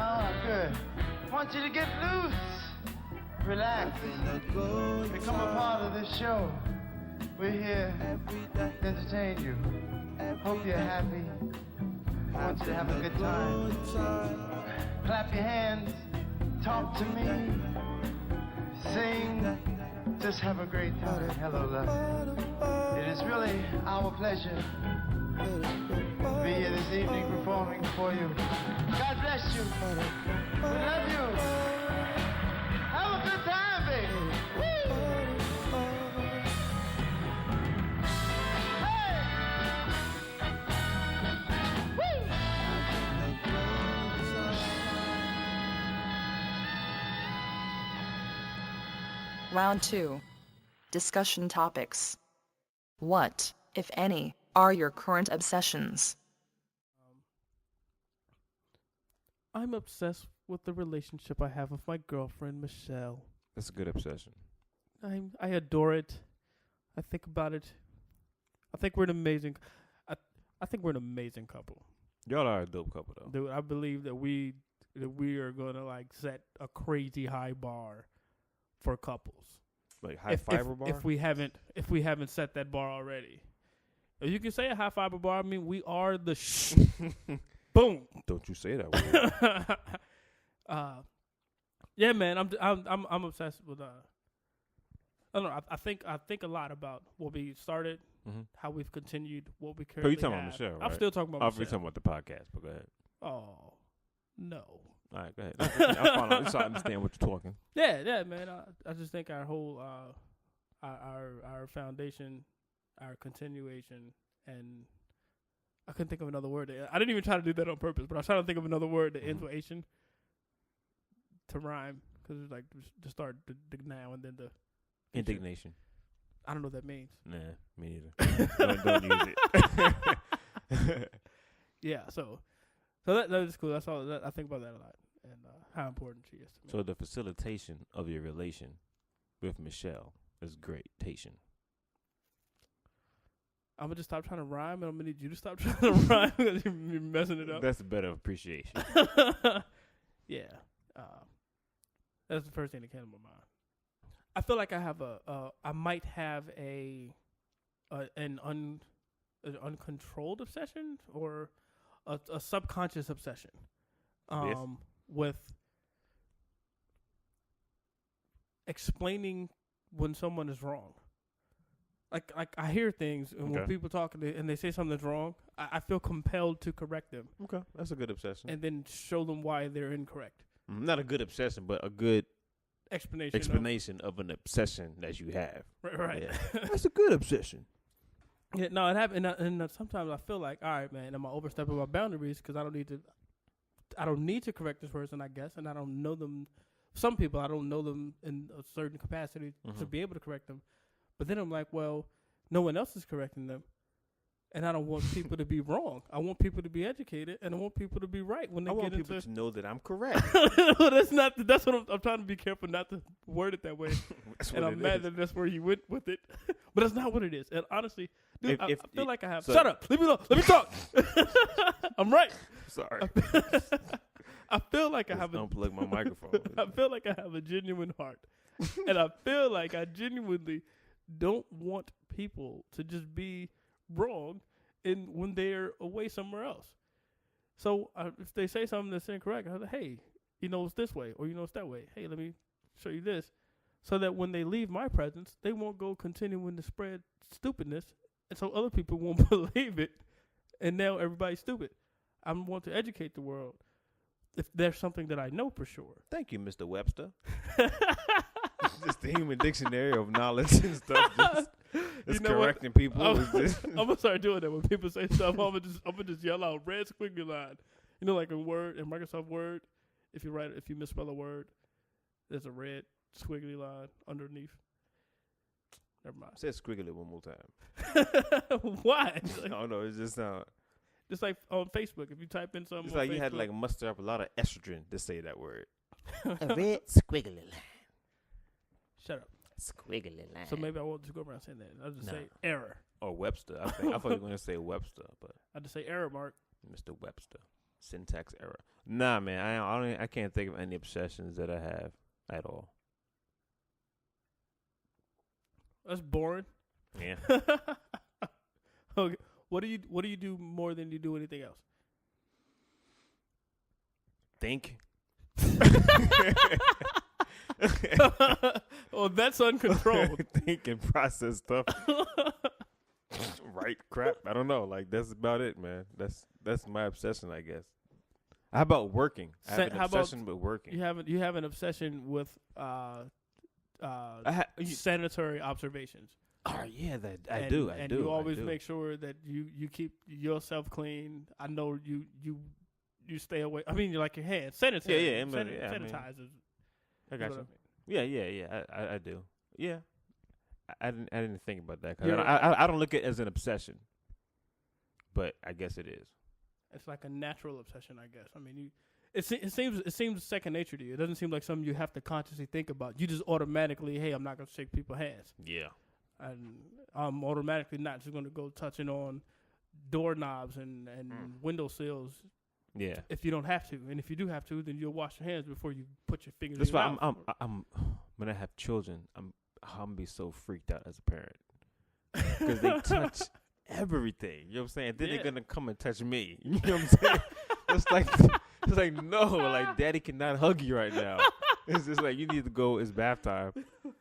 Oh, good. I want you to get loose. Relax. Become a part of this show. We're here to entertain you. Hope you're happy. I want you to have a good time. Clap your hands. Talk to me. Sing. Just have a great time. Hello, love. It is really our pleasure to be here this evening performing for you. God bless you. We love you. Have a good time, baby. Woo! Hey! Woo! Round 2. Discussion topics. What, if any, are your current obsessions? I'm obsessed with the relationship I have with my girlfriend, Michelle. That's a good obsession. I adore it. I think about it. I think we're an amazing. I think we're an amazing couple, Y'all are a dope couple, though. dude. I believe that we are gonna like set a crazy high bar for couples. Like high fiber bar? If we haven't set that bar already, if you can say a high fiber bar, I mean we are the boom. Don't you say that word. Yeah, man, I'm obsessed with I don't know. I think a lot about what we started, how we've continued, what we currently you talking have. about Michelle, I'm right? still talking about Oh, Michelle. we're talking about the podcast, but go ahead. Oh, no. All right, go ahead. I'm trying to understand what you're talking. Yeah, man. I just think our whole our foundation, our continuation, and I couldn't think of another word. I didn't even try to do that on purpose, but I was trying to think of another word that ends with Asian to rhyme, because it's like to start the now and then the Indignation. I don't know what that means. Nah, me neither. don't use it. Yeah, so that is cool. That's all. I think about that a lot, and how important she is to me. So the facilitation of your relation with Michelle is great-tation. I'm gonna just stop trying to rhyme, and I'm gonna need you to stop trying to rhyme because you're messing it up. That's a better appreciation. Yeah, that's the first thing that came to my mind. I feel like I have I might have an uncontrolled obsession or a subconscious obsession, Yes. with explaining when someone is wrong. Like I hear things, and when Okay. people talk and they say something that's wrong, I feel compelled to correct them Okay, that's a good obsession. and then show them why they're incorrect. Not a good obsession, but a good Explanation. of an obsession that you have. Right. Yeah. That's a good obsession. Yeah, no, it happened, and sometimes I feel like, all right, man, am I overstepping my boundaries because I don't need to correct this person, I guess, and I don't know them. Some people I don't know them in a certain capacity to be able to correct them, but then I'm like, well, no one else is correcting them, and I don't want people to be wrong. I want people to be educated, and I want people to be right when they I get want into. people to know that I'm correct. That's what I'm trying to be careful not to word it that way. That's And what I'm it mad is. that that's where you went with it. But that's not what it is. And honestly, dude, I feel like I have. so- Shut up. Leave me alone. Let me talk. I'm right. Sorry. I feel like I Just have unplug my microphone. I feel like I have a genuine heart. And I feel like I genuinely don't want people to just be wrong when they're away somewhere else. So if they say something that's incorrect, I'm like, hey, it's this way or it's that way. Hey, let me show you this, so that when they leave my presence, they won't go continuing to spread stupidness, and so other people won't believe it, and now everybody's stupid. I want to educate the world if there's something that I know for sure. Thank you, Mr. Webster. Just the human dictionary of knowledge and stuff. Just correcting people. I'm gonna start doing that when people say stuff. I'm gonna just yell out red squiggly line. You know, like in Word, in Microsoft Word, if you misspell a word, there's a red squiggly line underneath. Never mind. Say squiggly one more time. Why? I don't know. It's just Just like on Facebook, if you type in something, it's on like Facebook, you had to like muster up a lot of estrogen to say that word. A red squiggly line. Shut up. Squiggly line. So maybe I won't just go around saying that. I'll just Nah. say error. Or Webster. I thought you were going to say Webster, but I just say error, Mark. Mr. Webster. Syntax error. Nah, man. I can't think of any obsessions that I have at all. That's boring. Yeah. Okay. What do you do more than you do anything else? Think. Oh, that's uncontrolled. Think and process stuff. Right crap. I don't know. Like that's about it, man. That's my obsession, I guess. How about working? I have an How about obsession with working. You have an obsession with sanitary observations. Oh yeah, that I And- do. And you always make sure that you keep yourself clean. I know you stay away. I mean, like your hands, sanitize. Yeah, I mean, sanitizes. I is got what you. I mean. Yeah. I do. Yeah. I didn't think about that. 'Cause You're- I don't look at it as an obsession, but I guess it is. It's like a natural obsession, I guess. I mean, it seems second nature to you. It doesn't seem like something you have to consciously think about. You just automatically, hey, I'm not gonna shake people's hands, Yeah. and I'm automatically not just gonna go touching on doorknobs and windowsills Yeah. if you don't have to. And if you do have to, then you'll wash your hands before you put your fingers. That's in your why mouth. I'm when I have children, I'm gonna be so freaked out as a parent because they touch everything. You know what I'm saying? Then Yeah. they're gonna come and touch me. You know what I'm saying? it's like no, like daddy cannot hug you right now. It's just like you need to go. It's bath time.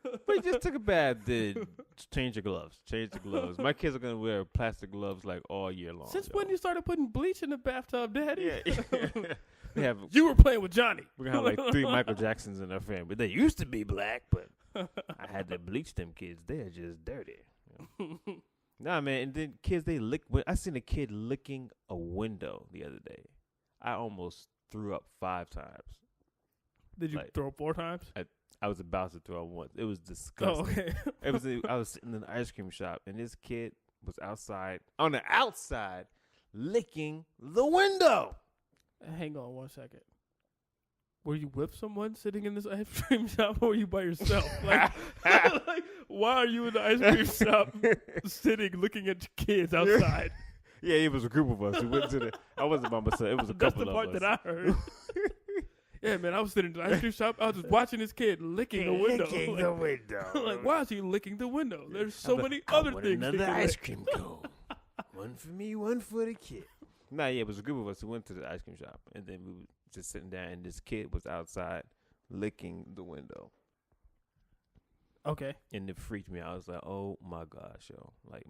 But you just took a bath. Then change your gloves. Change the gloves. My kids are gonna wear plastic gloves like all year long. Since yo. when you started putting bleach in the bathtub, Daddy? Yeah. They have. You were playing with Johnny. We're gonna have like 3 Michael Jacksons in our family. They used to be black, but I had to bleach them kids. They're just dirty. Nah, man. And then kids, they lick. I seen a kid licking a window the other day. I almost threw up 5 times. Did you Like- throw 4 times? I was about to throw up once. It was Oh, disgusting. okay. I was sitting in the ice cream shop, and this kid was outside, on the outside, licking the window. Hang on 1 second. Were you with someone sitting in this ice cream shop, or were you by yourself? Like, like, why are you in the ice cream shop sitting looking at your kids outside? Yeah, it was a group of us. We went to the. I wasn't by myself. It was a That's couple the of part us. that I heard. Yeah, man, I was sitting in the ice cream shop. I was just watching this kid licking the window. Licking Like, the window. like, why is he licking the window? There's so many I other want things. he Another can ice lick. cream cone. One for me, one for the kid. Nah, yeah, it was a group of us who went to the ice cream shop, and then we were just sitting down, and this kid was outside licking the window, Okay. and it freaked me out. I was like, "Oh my gosh, yo! Like,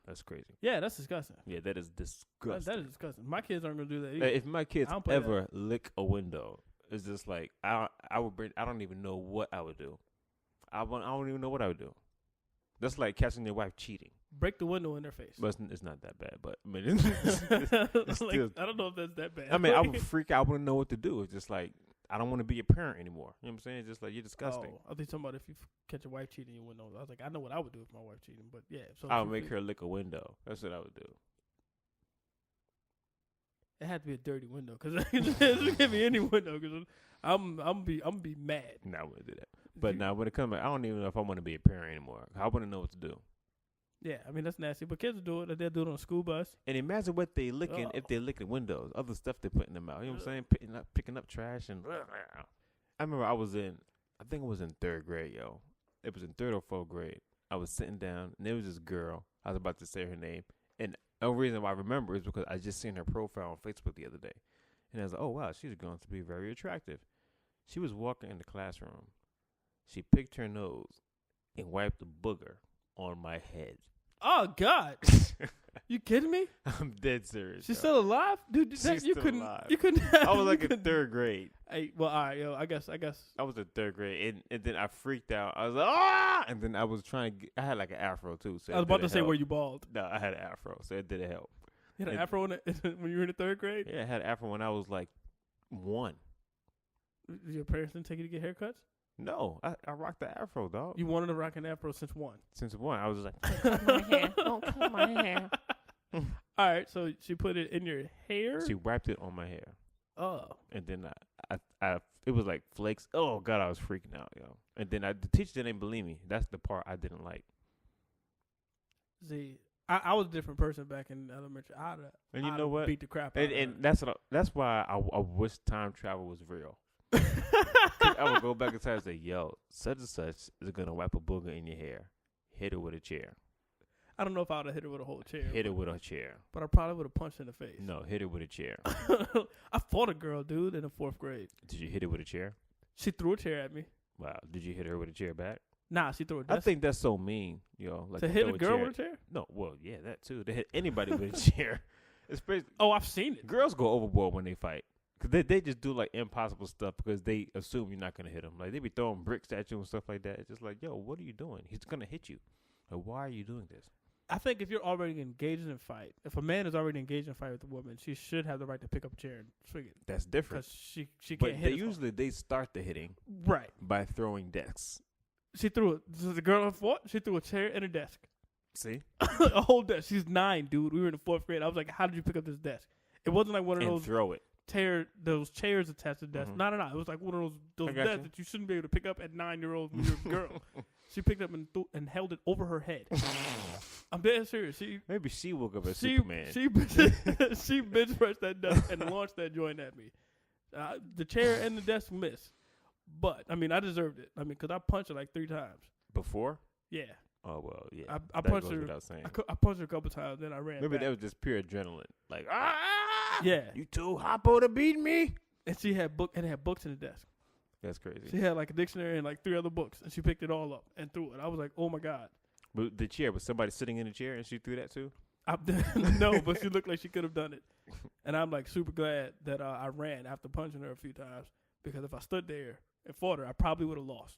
that's crazy. Yeah, that's disgusting. Yeah, that is disgusting. That is disgusting. My kids aren't gonna do that either. If my kids I don't play that. ever lick a window, it's just like I don't even know what I would do. I don't even know what I would do. That's like catching your wife cheating. Break the window in their face. But it's not that bad. But I mean, it's Like, still. I don't know if that's that bad. I mean, I would freak out. I wouldn't know what to do. It's just like I don't want to be a parent anymore. You know what I'm saying? It's just like you're disgusting. Oh, I think talking about if you catch your wife cheating, you wouldn't know. I was like, I know what I would do if my wife cheating, but yeah. So I would make her lick a window. That's what I would do. It had to be a dirty window because it can't be any window because I'm be mad. No, I wouldn't do that. But now when it comes, I don't even know if I want to be a parent anymore. I wouldn't know what to do. Yeah, I mean that's nasty. But kids do it. They'll do it on a school bus. And imagine what they licking if they licking windows, other stuff they put in their mouth. You know what I'm saying? Picking up trash and. I remember I think it was in 3rd grade, yo. It was in 3rd or 4th grade. I was sitting down and there was this girl. I was about to say her name, and the reason why I remember is because I just seen her profile on Facebook the other day, and I was like, oh wow, she's going to be very attractive. She was walking in the classroom, She picked her nose and wiped the booger on my head. Oh God, you kidding me? I'm dead serious. She's yo. still alive, dude. She's You still couldn't. alive. You couldn't. I was like you in couldn't- third grade. Hey, well, all right, yo. I guess. I was in third grade, and then I freaked out. I was like, ah! And then I was trying to get, I had like an afro too. So I was about to say, were you bald? No, I had an afro, so it didn't help. You had an It- afro when you were in the third grade. Yeah, I had an afro when I was like 1. Did your parents didn't take you to get haircuts? No, I rocked the afro, dog. You wanted to rock an afro since 1. Since 1, I was like, Don't cut my hair. All right, so she put it in your hair. she wiped it on my hair, Oh, and then I it was like flakes. Oh God, I was freaking out, yo. And then the teacher didn't believe me. That's the part I didn't like. see, I was a different person back in elementary. And you I'd know what? Beat the crap out And of that's why I wish time travel was real. 'Cause I would go back in time and say, yo, such and such is gonna wipe a booger in your hair. Hit her with a chair. I don't know if I would have hit her with a whole chair. Hit her with a chair. But I probably would have punched her in the face. No, hit her with a chair. I fought a girl, dude, in the 4th grade. Did you hit her with a chair? She threw a chair at me. Wow. Did you hit her with a chair back? Nah, she threw a I desk. think that's so mean, yo. Like to hit a girl with a chair? No, well, yeah, that too. To hit anybody with a chair. Especially Oh, I've seen it. girls go overboard when they fight. Cause they just do like impossible stuff because they assume you're not gonna hit them. Like they be throwing bricks at you and stuff like that. It's just like, yo, what are you doing? He's gonna hit you. Like, why are you doing this? I think if you're already engaged in a fight, if a man is already engaged in a fight with a woman, she should have the right to pick up a chair and swing it. That's different. Because she But can't they hit us usually they start the hitting all. Right. by throwing desks. She threw it. The girl I fought, she threw a chair and a desk. See, A whole desk. She's 9, dude. We were in the 4th grade. I was like, how did you pick up this desk? It wasn't like one of and those throw it. those chairs attached to the desk. Mhm. No. It was like one of those I got desks you. that you shouldn't be able to pick up at 9-year-old when you're a girl. She picked up and held it over her head. I'm dead serious. Maybe she woke up as She Superman. she bench pressed that desk and launched that joint at me. The chair and the desk missed, but I mean I deserved it. I mean because I punched her like 3 times. Before? Yeah, Oh well, yeah. I that punched goes her. without saying. I punched her a couple times, then I ran. Maybe back. that was just pure adrenaline. Like, ah, Yeah. you too hoppo to beat me. And she had books in the desk. That's crazy. She had like a dictionary and like 3 other books, and she picked it all up and threw it. I was like, oh my god. But the chair was somebody sitting in the chair and she threw that too. No, but she looked like she could have done it. And I'm like super glad that I ran after punching her a few times because if I stood there and fought her, I probably would have lost.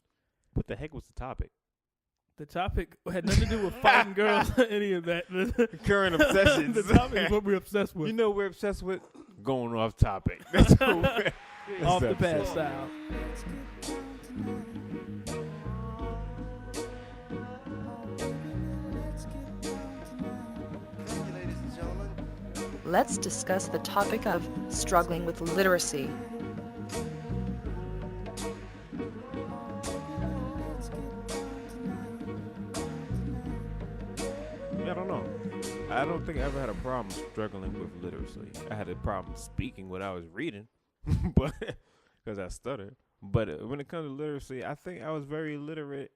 What the heck was the topic? The topic had nothing to do with fighting girls or any of that. Current obsessions. The topic is what we're obsessed with. You know what we're obsessed with? Going off topic. That's what we're Off the obsessed pad with. style. Thank you, ladies and gentlemen. Let's discuss the topic of struggling with literacy. I don't know. I don't think I ever had a problem struggling with literacy. I had a problem speaking what I was reading, but because I stuttered. But when it comes to literacy, I think I was very literate.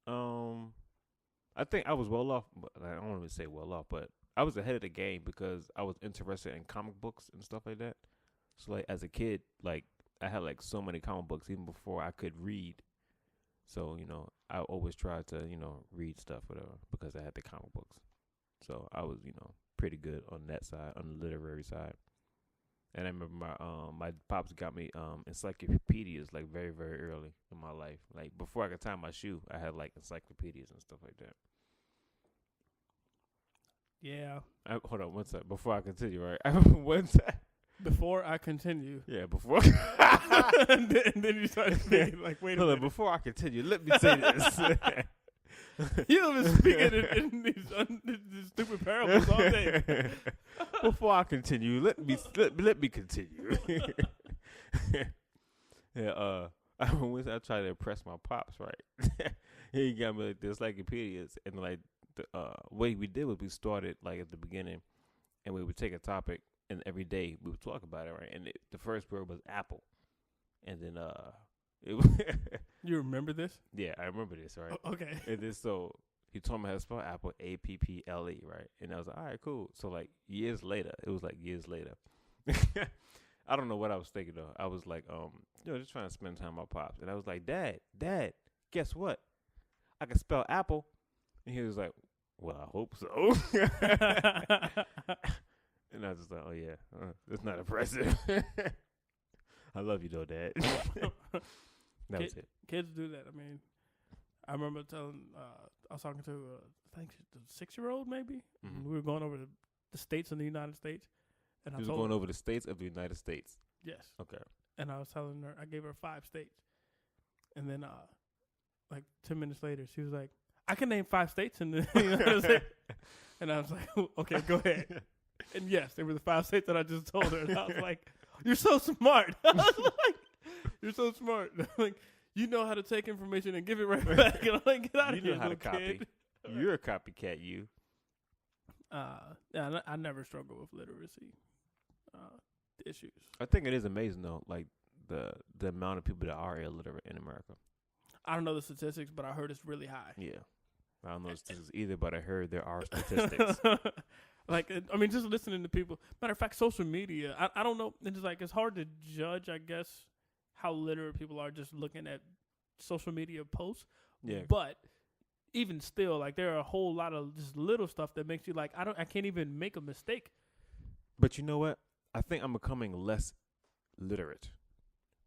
I think I was well off, but I don't want to say well off, but I was ahead of the game because I was interested in comic books and stuff like that. So like as a kid, like I had like so many comic books even before I could read. So, you know, I always tried to, you know, read stuff, whatever, because I had the comic books. So I was, you know, pretty good on that side, on the literary side. And I remember my pops got me encyclopedias like very, very early in my life. Like before I could tie my shoe, I had like encyclopedias and stuff like that. Yeah. Hold on one second. Before I continue, right? One time. Before I continue. Yeah, before. and then you started speaking like, wait a Hold on, minute. before I continue, let me say this. You've been speaking in these stupid parables all day. Before I continue, let me continue. Yeah, I tried to impress my pops, right? He got me like the encyclopedias, and like the way we did was we started like at the beginning, and we would take a topic, and every day we would talk about it, right? And the first word was apple, and then You remember this? yeah, I remember this, right? Okay. And then so he told me how to spell apple, APPLE, right? And I was like, all right, cool. So like years later, it was like years later. I don't know what I was thinking though. I was like, just trying to spend time with my pops. And I was like, Dad, guess what? I can spell apple. And he was like, well, I hope so. And I was just like, oh, yeah, that's not impressive. I love you, though, Dad. That was it. Kids do that. I mean, I remember telling, I was talking to, I think, the 6-year-old maybe. Mhm. We were going over the states in the United States. And He I was told going her, over the states of the United States. yes. Okay. And I was telling her, I gave her 5 states. And then, like 10 minutes later, she was like, I can name 5 states in the United States. And I was like, okay, go ahead. And yes, they were the 5 states that I just told her. And I was like, you're so smart. I was like, you're so smart. Like, you know how to take information and give it right back. And I'm like, get out You of know here, how to little copy. kid. You're a copycat, you. Yeah, I never struggle with literacy issues. I think it is amazing, though, like the amount of people that are illiterate in America. I don't know the statistics, but I heard it's really high. Yeah. I don't know the statistics either, but I heard there are statistics. Like, I mean, just listening to people. Matter of fact, social media, I don't know. It's like, it's hard to judge, I guess, how literate people are just looking at social media posts. Yeah. But even still, like, there are a whole lot of just little stuff that makes you like, I can't even make a mistake. But you know what? I think I'm becoming less literate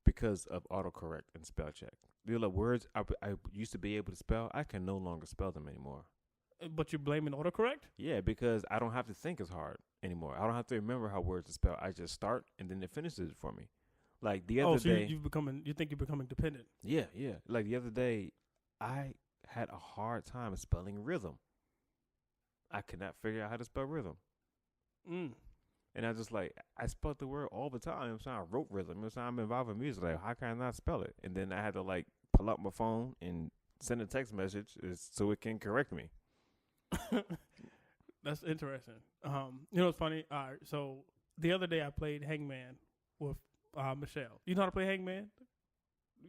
because of autocorrect and spell check. The other words I used to be able to spell, I can no longer spell them anymore. But you're blaming autocorrect? Yeah, because I don't have to think as hard anymore. I don't have to remember how words to spell. I just start and then it finishes it for me. Like the other so day. you think you're becoming dependent? Yeah. Like the other day, I had a hard time spelling rhythm. I could not figure out how to spell rhythm. And I just like, I spelled the word all the time. So I wrote rhythm. So I'm involved in music. Like, how can I not spell it? And then I had to like pull out my phone and send a text message so it can correct me. That's interesting. You know what's funny? All right, so the other day I played Hangman with Michelle. You know how to play Hangman?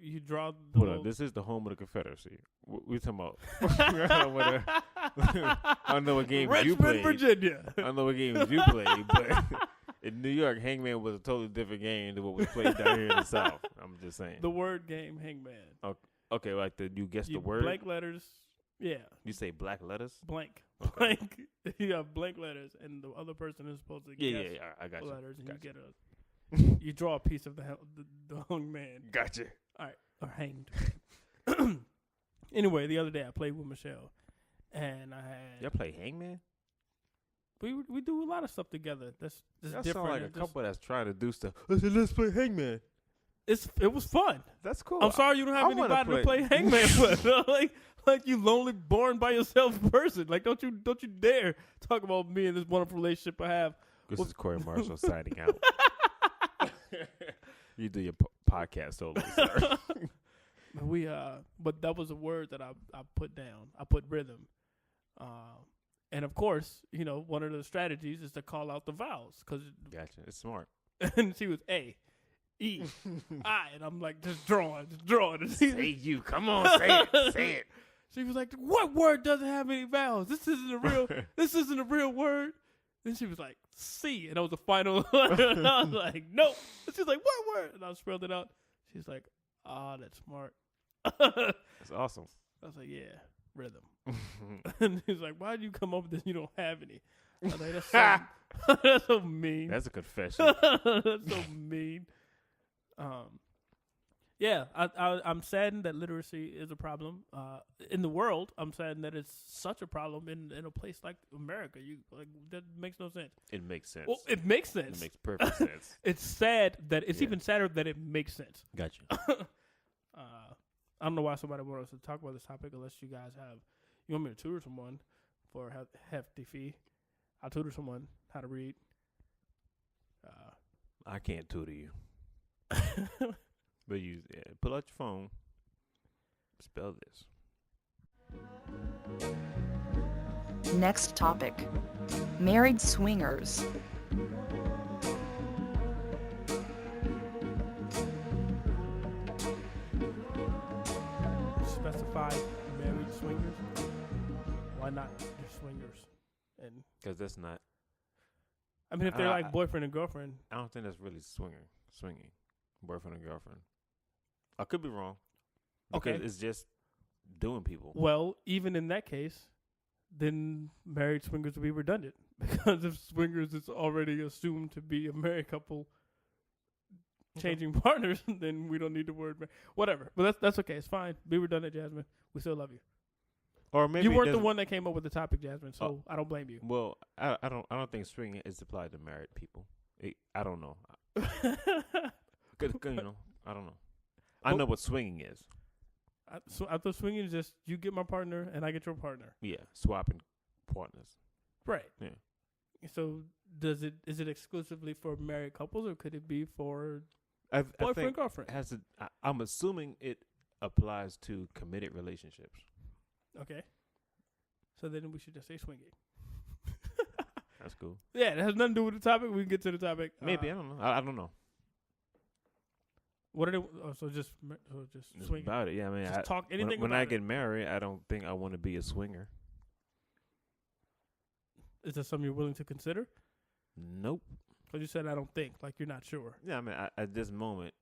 You draw the Hold on, this is the home of the Confederacy. We talking about. I don't know what games you Richmond, played. Virginia. I don't know what games you played, but in New York, Hangman was a totally different game than what was played down here in the South. I'm just saying. The word game Hangman. Okay, like you guess the You word. blank letters. Yeah. You say black letters. Blank. Okay. Blank. You have blank letters, and the other person is supposed to guess Yeah. I got you. letters, and Gotcha. you get you draw a piece of the hung man. Gotcha. All right, or hanged. Anyway, the other day I played with Michelle, and I had Y'all play Hangman? we do a lot of stuff together. That's That different. sound like a It's couple that's trying to do stuff. I said, let's play Hangman. it was fun. That's cool. I'm sorry you don't have I wanna anybody to play Hangman with. like you lonely, born by yourself person. Like don't you dare talk about me and this wonderful relationship I have. This is Corey Marshall signing out. You do your podcast solo, sir. But that was a word that I put down. I put rhythm. And of course, you know, one of the strategies is to call out the vowels. Gotcha. It's smart. And she was A, E, I. And I'm like, just drawing. Say you. Come on, say it. She was like, what word doesn't have any vowels? This isn't a real word. Then she was like, C. And that was the final one. And I was like, nope. And she's like, what word? And I spelled it out. She's like, that's smart. That's awesome. I was like, yeah, rhythm. And he's like, why did you come up with this? You don't have any. I was like, that's so mean. That's a confession. That's so mean. Yeah, I'm saddened that literacy is a problem in the world. I'm saddened that it's such a problem in a place like America. That makes no sense. It makes sense. Well, it makes sense. It makes perfect sense. It's sad that it's Yeah. even sadder that it makes sense. Gotcha. I don't know why somebody wants us to talk about this topic unless you guys you want me to tutor someone for a hefty fee. I'll tutor someone how to read. I can't tutor you. But pull out your phone. Spell this. Next topic. Married swingers. Specify married swingers. Why not just swingers? And Because that's not. I mean, if they're like boyfriend and girlfriend, I don't think that's really swinging. Boyfriend and girlfriend. I could be wrong. Because Okay. it's just doing people. Well, even in that case, then married swingers would be redundant because if swingers is already assumed to be a married couple changing partners, then we don't need the word whatever. But that's okay. It's fine. Be redundant, Jasmine. We still love you. Or maybe You it weren't the doesn't- one that came up with the topic, Jasmine. So I don't blame you. Well, I don't think swinging is applied to married people. I don't know. 'Cause, you know, I don't know. I know what swinging is. So I thought swinging is just you get my partner and I get your partner. Yeah, swapping partners. Right. Yeah. So is it exclusively for married couples or could it be for I boyfriend think girlfriend? I'm assuming it applies to committed relationships. Okay. So then we should just say swinging. That's cool. Yeah, it has nothing to do with the topic. We can get to the topic. Maybe I don't know. I don't know. What are they? So just It's swinging. about it. Yeah, I mean, Just talk anything when about I it. get married, I don't think I want to be a swinger. Is that something you're willing to consider? Nope. Because you said I don't think, like you're not sure. Yeah, I mean, at this moment,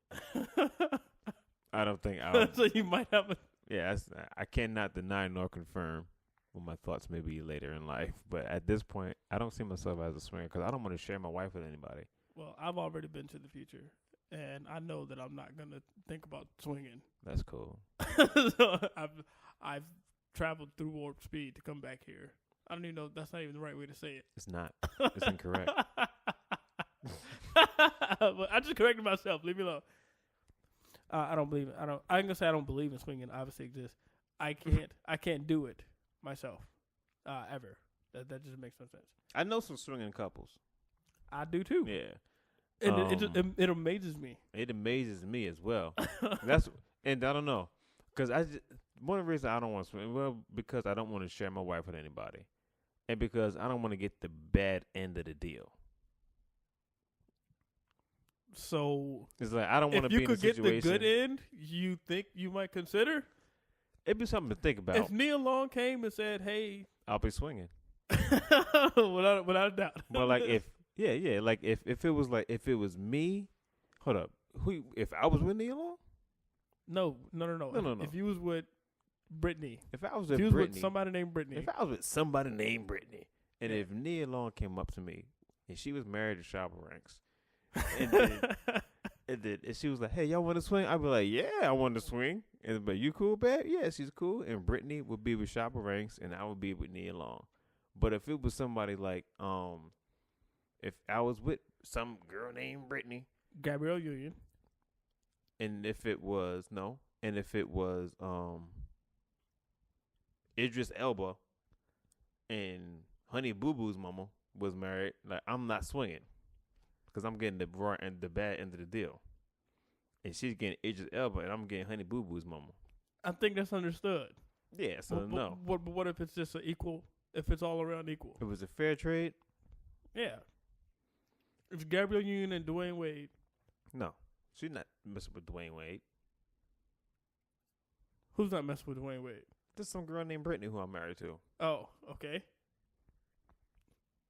I don't think I'll. So you might have a. Yeah, I cannot deny nor confirm what my thoughts may be later in life. But at this point, I don't see myself as a swinger because I don't want to share my wife with anybody. Well, I've already been to the future, and I know that I'm not gonna think about swinging. That's cool. So I've traveled through warp speed to come back here. I don't even know. That's not even the right way to say it. It's not. It's incorrect. But I just corrected myself. Leave me alone. I don't believe it. I'm gonna say I don't believe in swinging. Obviously exists. I can't do it myself. Ever. That just makes no sense. I know some swinging couples. I do too. Yeah. And it amazes me. It amazes me as well. And I don't know, because one of the reasons I don't want to swing, well, because I don't want to share my wife with anybody, and because I don't want to get the bad end of the deal. So It's like I don't want to if be you in a could get situation. the good end, you think you might consider? It'd be something to think about. If Nia Long came and said, "Hey," I'll be swinging. without a doubt. But like like if it was me, hold up, if I was with Nia Long, No. No. If you was with Brittany, if I was if with you was Brittany, with somebody named Brittany, if I was with somebody named Brittany, and Yeah. if Nia Long came up to me and she was married to Shopper Ranks, and she was like, "Hey, y'all want to swing?" I'd be like, "Yeah, I want to swing." But you cool, babe? Yeah, she's cool. And Brittany would be with Shopper Ranks, and I would be with Nia Long. But if it was somebody like, if I was with some girl named Brittany, Gabrielle Union, and if it was Idris Elba and Honey Boo Boo's mama was married, like I'm not swinging because I'm getting the bad end of the deal, and she's getting Idris Elba and I'm getting Honey Boo Boo's mama. I think that's understood. Yeah, so no, But what if it's just an equal? If it's all around equal? it was a fair trade. Yeah. If Gabrielle Union and Dwayne Wade, No, she's not messing with Dwayne Wade. who's not messing with Dwayne Wade? There's some girl named Brittany who I'm married to. Oh, okay.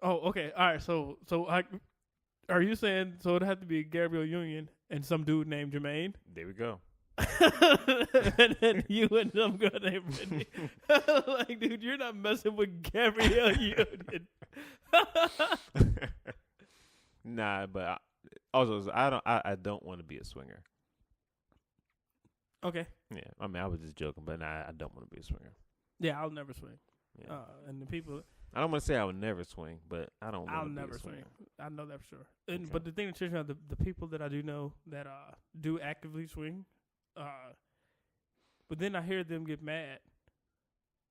Oh, okay. All right. So are you saying so? It'd have to be Gabrielle Union and some dude named Jermaine, There we go. and then you and some girl named Brittany. Like, dude, you're not messing with Gabrielle Union. Nah, but I don't want to be a swinger. Okay. Yeah, I mean I was just joking, but nah, I don't want to be a swinger. Yeah, I'll never swing. Yeah. And the people, I don't want to say I would never swing, but I don't. I'll wanna be a never swing. swinger. I know that for sure. And Okay. but the thing that trips me out, the people that I do know that do actively swing, but then I hear them get mad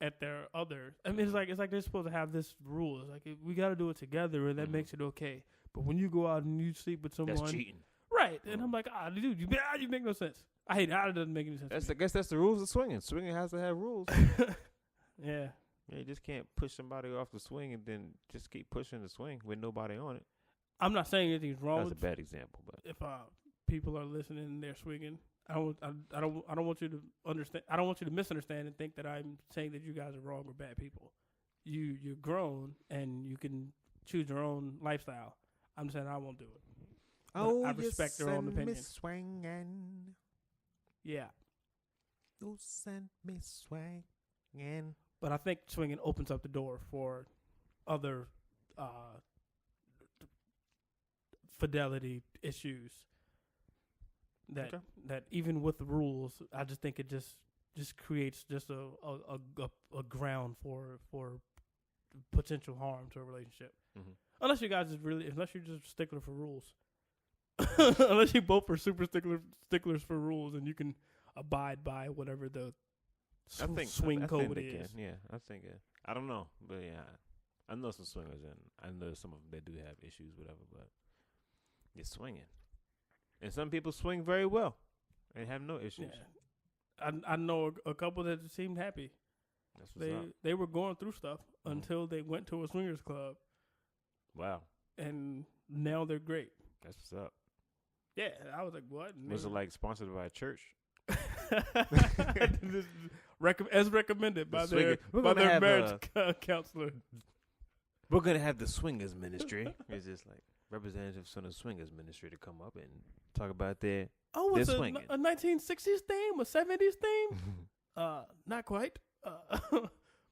at their other. I mean, it's like they're supposed to have this rule. It's like we got to do it together, and that Mhm. makes it okay. But when you go out and you sleep with someone, That's cheating. right? And I'm like, dude, you make no sense. I hate it. It doesn't make any sense. I to guess that's the rules of swinging. Swinging has to have rules. me. Yeah. Yeah, you just can't push somebody off the swing and then just keep pushing the swing with nobody on it. I'm not saying anything's wrong That's a with bad example, but if people are listening and they're swinging. I don't want you to understand. I don't want you to misunderstand and think that I'm saying that you guys are wrong or bad people. You're grown and you can choose your own lifestyle. I'm saying I won't do it. But I respect their own opinion. Swinging. Yeah. Loosen me swinging. But I think swinging opens up the door for other fidelity issues. That even with the rules, I just think it just creates just a ground for potential harm to a relationship. Mm-hmm. Unless you guys unless you're just stickler for rules. Unless you both are super sticklers for rules and you can abide by whatever the swing code is. Yeah, I think it. I don't know, but yeah, I know some swingers and I know some of them that do have issues, whatever. But you're swinging, and some people swing very well and have no issues. Yeah. I know a couple that seemed happy. That's what's up. They were going through stuff until they went to a swingers club. Wow. And now they're great. That's what's up. Yeah, I was like, what? And Was it like sponsored by a church? As recommended by The their marriage counselor. We're gonna have the swingers ministry. It's just like representatives from the swingers ministry to come up and talk about their. Oh, it's a swinging. 1960s theme, a 70s theme? Not quite.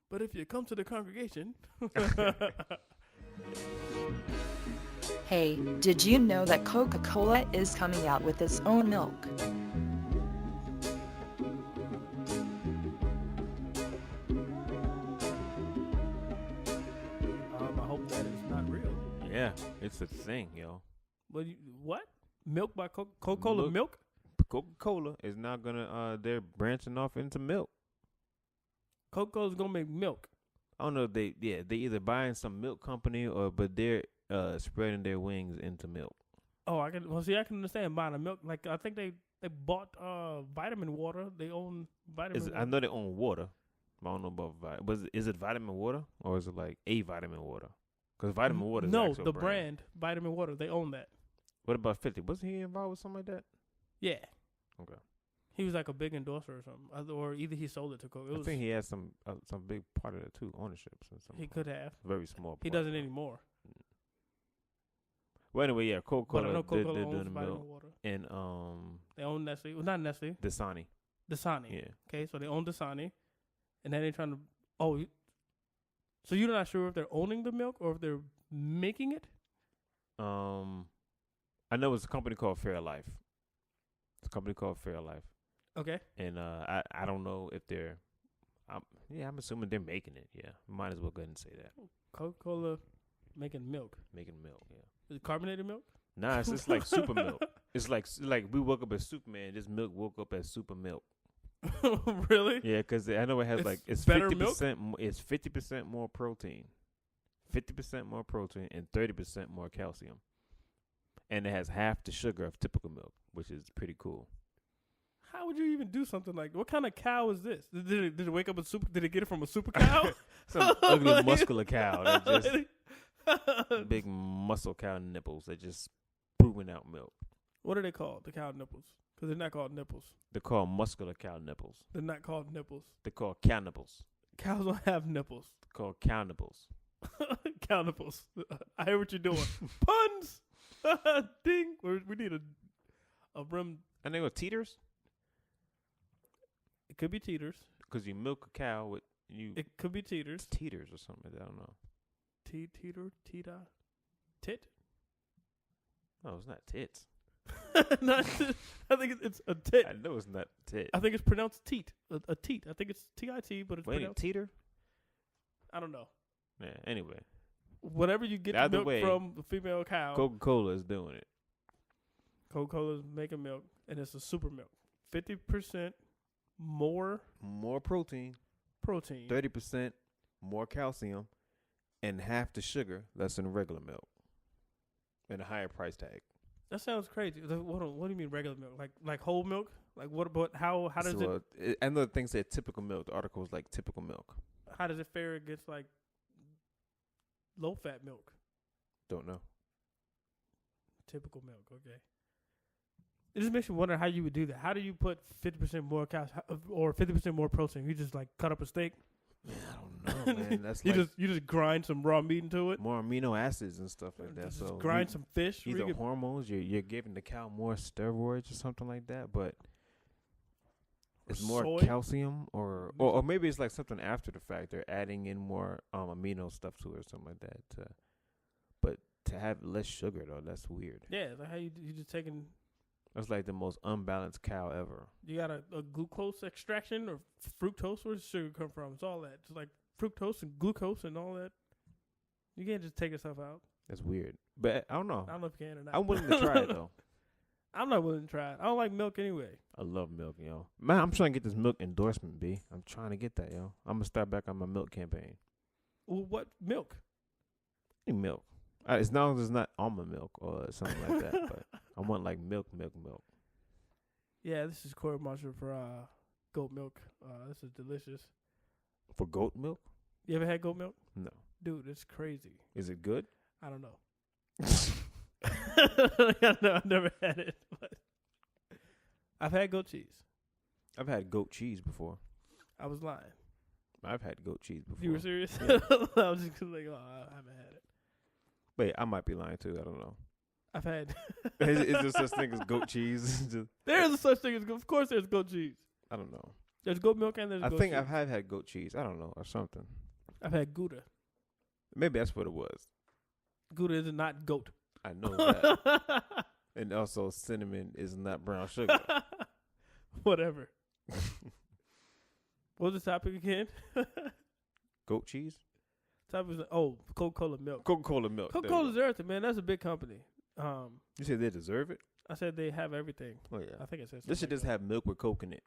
But if you come to the congregation. Hey, did you know that Coca-Cola is coming out with its own milk? I hope that is not real. Yeah, it's a thing, yo. What? Milk by Coca-Cola milk? Coca-Cola is now gonna they're branching off into milk. Coca-Cola's gonna make milk. I don't know if they either buying some milk company but they're spreading their wings into milk. Oh, I can understand buying a milk. Like I think they bought vitamin water. They own vitamin water. I know they own water. I don't know about vitamin. Is it vitamin water or is it like a vitamin water? Because vitamin water is no, the brand vitamin water. They own that. What about 50? Wasn't he involved with something like that? Yeah. Okay. He was like a big endorser or something, or either he sold it to Coke. I think he had some big part of it too, ownerships and something. He could have. Very small part. He doesn't anymore. Well, anyway, yeah, Coca-Cola. But I know Coca-Cola they're owns doing vitamin milk. water. And they own Nestle. Well, not Nestle. Dasani. Dasani. Yeah. Okay, so they own Dasani, and then they're trying to. Oh, so you're not sure if they're owning the milk or if they're making it? I know it's a company called Fairlife. It's a company called Fairlife. Okay. And I don't know if they're. I'm assuming they're making it. Yeah, might as well go ahead and say that. Coca-Cola making milk. Making milk. Yeah. Is it carbonated milk? Nah, it's just like super milk. It's like we woke up as Superman. This milk woke up as super milk. Really? Yeah, because I know it has it's better 50%. It's 50% more protein, 50% more protein, and 30% more calcium. And it has half the sugar of typical milk, which is pretty cool. How would you even do something like that? What kind of cow is this? Did it wake up a super? Did it get it from a super cow? Some ugly muscular cow that just big muscle cow nipples that just pooping out milk. What are they called? The cow nipples? Because they're not called nipples. They're called muscular cow nipples. They're not called nipples. They're called cow nipples. Cows don't have nipples. They're called cow nipples. Cow nipples. I hear what you're doing. Puns. Ding. We need a rim. And they were teeters. It could be teeters. Because you milk a cow with you. It could be teeters. Teeters or something. I don't know. Teeter, tita, tit. No, it's not tits. I think it's a tit. I know it's not tit. I think it's pronounced teat. A teat. I think it's T-I-T, but it's Wait, pronounced teeter? I don't know. Yeah, anyway. Whatever you get the milk from the female cow. Coca-Cola is doing it. Coca-Cola is making milk, and it's a super milk. 50% more protein. 30% more calcium, and half the sugar that's in regular milk, and a higher price tag. That sounds crazy. What do you mean regular milk? Like whole milk? Like what? But how does it? And the thing said typical milk. The article was like typical milk. How does it fare against like low fat milk? Don't know. Typical milk. Okay. It just makes me wonder how you would do that. How do you put 50% more or 50% more protein? You just like cut up a steak. Man, I don't know, man. That's you just grind some raw meat into it. More amino acids and stuff like that. Just grind some fish. These are hormones. You're giving the cow more steroids or something like that. But It's more soy? calcium, or maybe it's like something after the fact. They're adding in more amino stuff to it or something like that. But to have less sugar though, that's weird. Yeah, like how you just taking. That's like the most unbalanced cow ever. You got a glucose extraction or fructose. Where does sugar come from? It's all that. It's like fructose and glucose and all that. You can't just take yourself out. That's weird. But I don't know. I don't know if you can or not. I'm willing to try it though. I'm not willing to try it. I don't like milk anyway. I love milk, yo. Man, I'm trying to get this milk endorsement, B. I'm trying to get that, yo. I'm gonna start back on my milk campaign. Well, what milk? Any milk. As long as it's not almond milk or something like that. But I want like milk. Yeah, this is Corey Marshall for goat milk. This is delicious. For goat milk? You ever had goat milk? No. Dude, it's crazy. Is it good? I don't know. I've never had it. But I've had goat cheese. I've had goat cheese before. I was lying. I've had goat cheese before. You were serious? Yeah. I was just like, oh, I haven't had it. Wait, I might be lying too. I don't know. I've had. Is there such thing as goat cheese? There is a such thing as, of course, there's goat cheese. I don't know. There's goat milk and there's I goat think cheese. I've had goat cheese. I don't know, or something. I've had Gouda. Maybe that's what it was. Gouda is not goat. I know that. And also, cinnamon is not brown sugar. Whatever. What was the topic again? Goat cheese? Topic is Coca-Cola milk. Coca-Cola milk. there we Coca-Cola's go. everything, man. That's a big company. You said they deserve it? I said they have everything. Oh, yeah. I think it says This should something just have milk with Coke in it.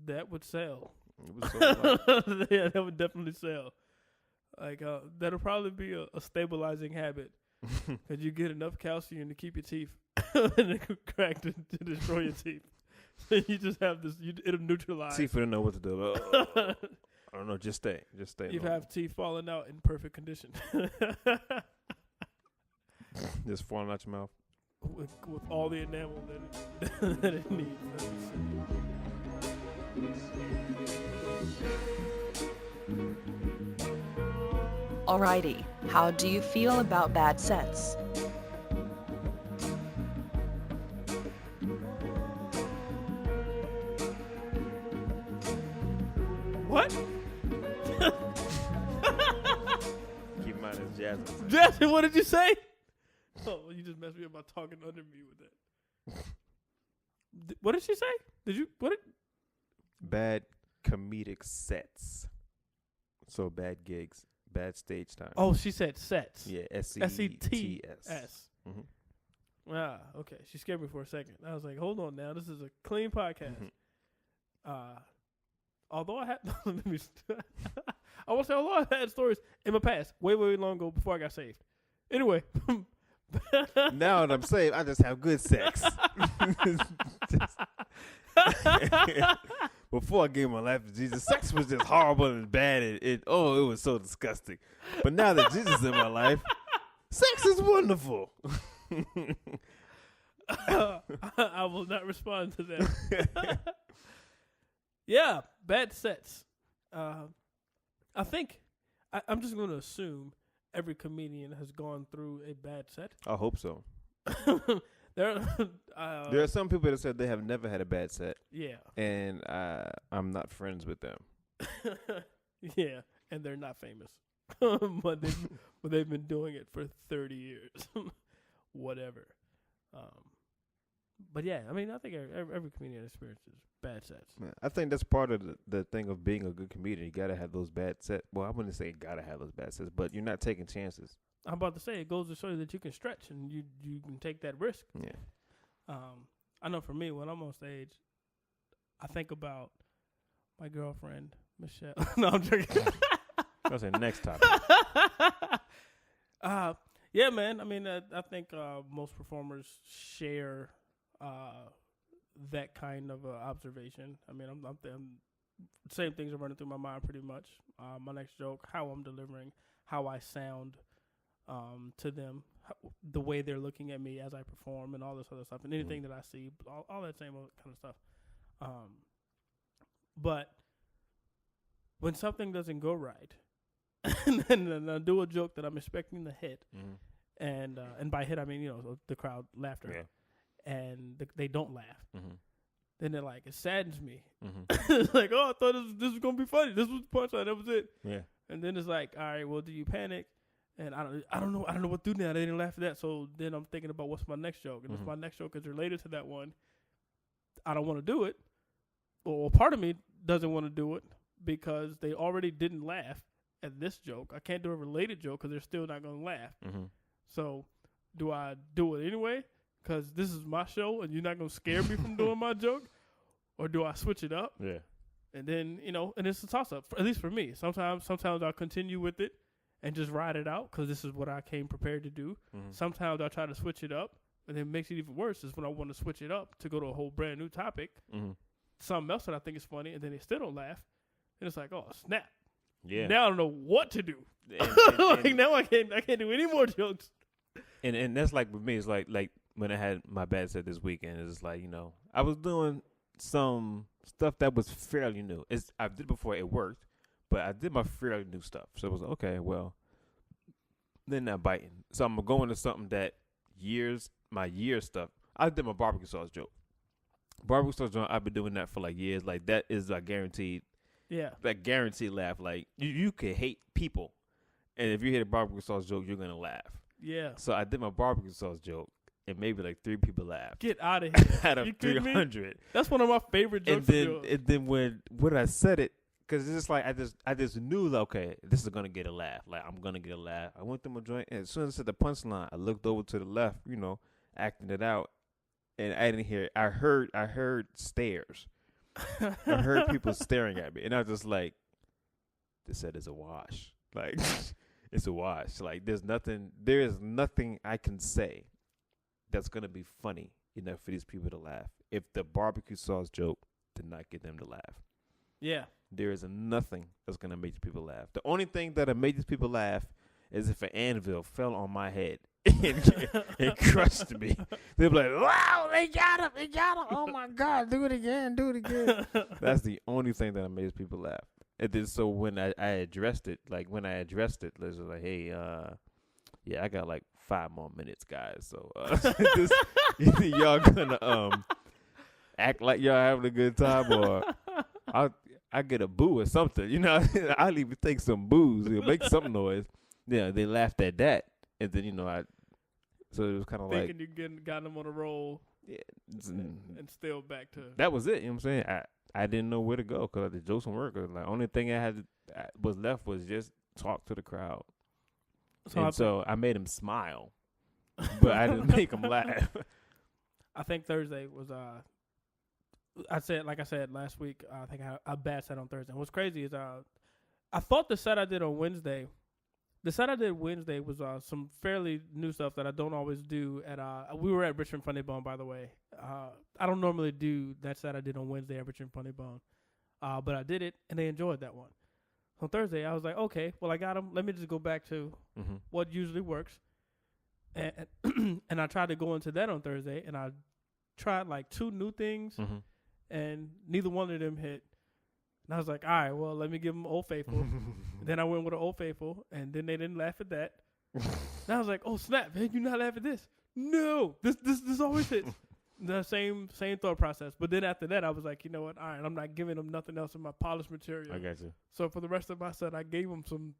that would sell. It was so like, Yeah, that would definitely sell. Like that'll probably be a stabilizing habit because you get enough calcium to keep your teeth and it could crack to destroy your teeth. So you just have this. It'll neutralize. Teeth don't know what to do. I don't know. Just stay. You normal. have teeth falling out in perfect condition Just falling out your mouth. with all the enamel that it needs. Alrighty, how do you feel about bad sets? What? Keep in mind it's Jasmine. Justin, what did you say? Oh, you just messed me up by talking under me with that. What did she say? Bad comedic sets. So bad gigs. Bad stage time. Oh, she said sets. Yeah, S-E-T-S. S. Mhm. Ah, okay. She scared me for a second. I was like, hold on now. This is a clean podcast. Although I had, let me I want to say, although I had stories in my past, way long ago before I got saved. Anyway. Now that I'm saved, I just have good sex. Before I gave my life to Jesus, sex was just horrible and bad. It was so disgusting. But now that Jesus is in my life, sex is wonderful. I will not respond to that. Yeah, bad sets. I think I'm just going to assume every comedian has gone through a bad set. I hope so. There There are some people that said they have never had a bad set, yeah. and I'm not friends with them. Yeah, and they're not famous. but they've been doing it for 30 years. Whatever. But yeah, I mean, I think every comedian experiences bad sets. Man, I think that's part of the thing of being a good comedian. You gotta have those bad sets. Well, I wouldn't say gotta have those bad sets, but you're not taking chances. I'm about to say it goes to show you that you can stretch and you can take that risk. Yeah. I know for me, when I'm on stage, I think about my girlfriend, Michelle. No, I'm joking. I'll say next topic. Yeah, man. I mean, I think most performers share that kind of observation. I mean, I'm same things are running through my mind pretty much. My next joke, how I'm delivering, how I sound to them, the way they're looking at me as I perform, and all this other stuff, and anything that I see, all that same kind of stuff. But when something doesn't go right, and then I do a joke that I'm expecting to hit, and by hit I mean the crowd laughter, and they don't laugh. then it saddens me. Mm-hmm. It's like, oh, I thought this was gonna be funny. This was the punchline. That was it. Yeah. And then it's like, all right, well, do you panic? And I don't know what to do now. They didn't laugh at that, so then I'm thinking about what's my next joke, and if my next joke is related to that one, I don't want to do it. Or part of me doesn't want to do it because they already didn't laugh at this joke. I can't do a related joke because they're still not gonna laugh. Mm-hmm. So, do I do it anyway? Because this is my show, and you're not gonna scare me from doing my joke, or do I switch it up? Yeah. And then, and it's a toss-up, at least for me. Sometimes I'll continue with it and just ride it out because this is what I came prepared to do. Mm-hmm. Sometimes I try to switch it up, and it makes it even worse is when I want to switch it up to go to a whole brand new topic, something else that I think is funny, and then they still don't laugh. And it's like, oh, snap. Yeah. Now I don't know what to do. And Now I can't do any more jokes. And that's like with me, it's like when I had my bad set this weekend, it's like, I was doing some stuff that was fairly new. I did before, it worked, but I did my fairly new stuff. So it was okay, well, they're not biting. So I'm going to something that my year stuff. I did my barbecue sauce joke. Barbecue sauce joke, I've been doing that for like years. Like that is a guaranteed. Yeah. That guaranteed laugh. Like you can hate people, and if you hit a barbecue sauce joke, you're gonna laugh. Yeah. So I did my barbecue sauce joke, and maybe like 3 people laughed. Get out of here. Out of You kidding me? 300. That's one of my favorite jokes. And then when I said it, because it's just like I just knew like, okay, this is gonna get a laugh. Like I'm gonna get a laugh. I went through my joint, and as soon as I said the punchline, I looked over to the left, acting it out, and I didn't hear it. I heard stares. I heard people staring at me, and I was just like, this set is a wash. Like it's a wash. Like there is nothing I can say that's gonna be funny enough for these people to laugh if the barbecue sauce joke did not get them to laugh. Yeah. There is nothing that's gonna make these people laugh. The only thing that'll make these people laugh is if an anvil fell on my head and crushed me. They'll be like, wow, they got him. Oh my God, do it again. That's the only thing that'll make these people laugh. And then so when I addressed it, it was like, hey, yeah, I got like 5 more minutes, guys. So y'all gonna act like y'all having a good time, or I get a boo or something. I'll even take some boos. It'll make some noise. Yeah, they laughed at that, and then so it was kind of like thinking you got them on a roll. Yeah, and still back to that was it. You know what I'm saying? I didn't know where to go because the jokes don't work. Like only thing was left was just talk to the crowd. So I made him smile, but I didn't make him laugh. I think Thursday was I said last week. I think I had a bad set on Thursday. And what's crazy is I thought the set I did on Wednesday. The set I did Wednesday was some fairly new stuff that I don't always do. We were at Richmond Funny Bone, by the way. I don't normally do that set I did on Wednesday at Richmond Funny Bone, but I did it and they enjoyed that one. On Thursday, I was like, okay, well I got them. Let me just go back to what usually works, and and I tried to go into that on Thursday, and I tried like 2 new things, and neither one of them hit. And I was like, all right, well, let me give them Old Faithful. Then I went with an Old Faithful, and then they didn't laugh at that. And I was like, oh, snap, man, you not laugh at this? No, this always hits. The same thought process. But then after that, I was like, you know what? All right, I'm not giving them nothing else in my polished material. I got you. So for the rest of my set, I gave them some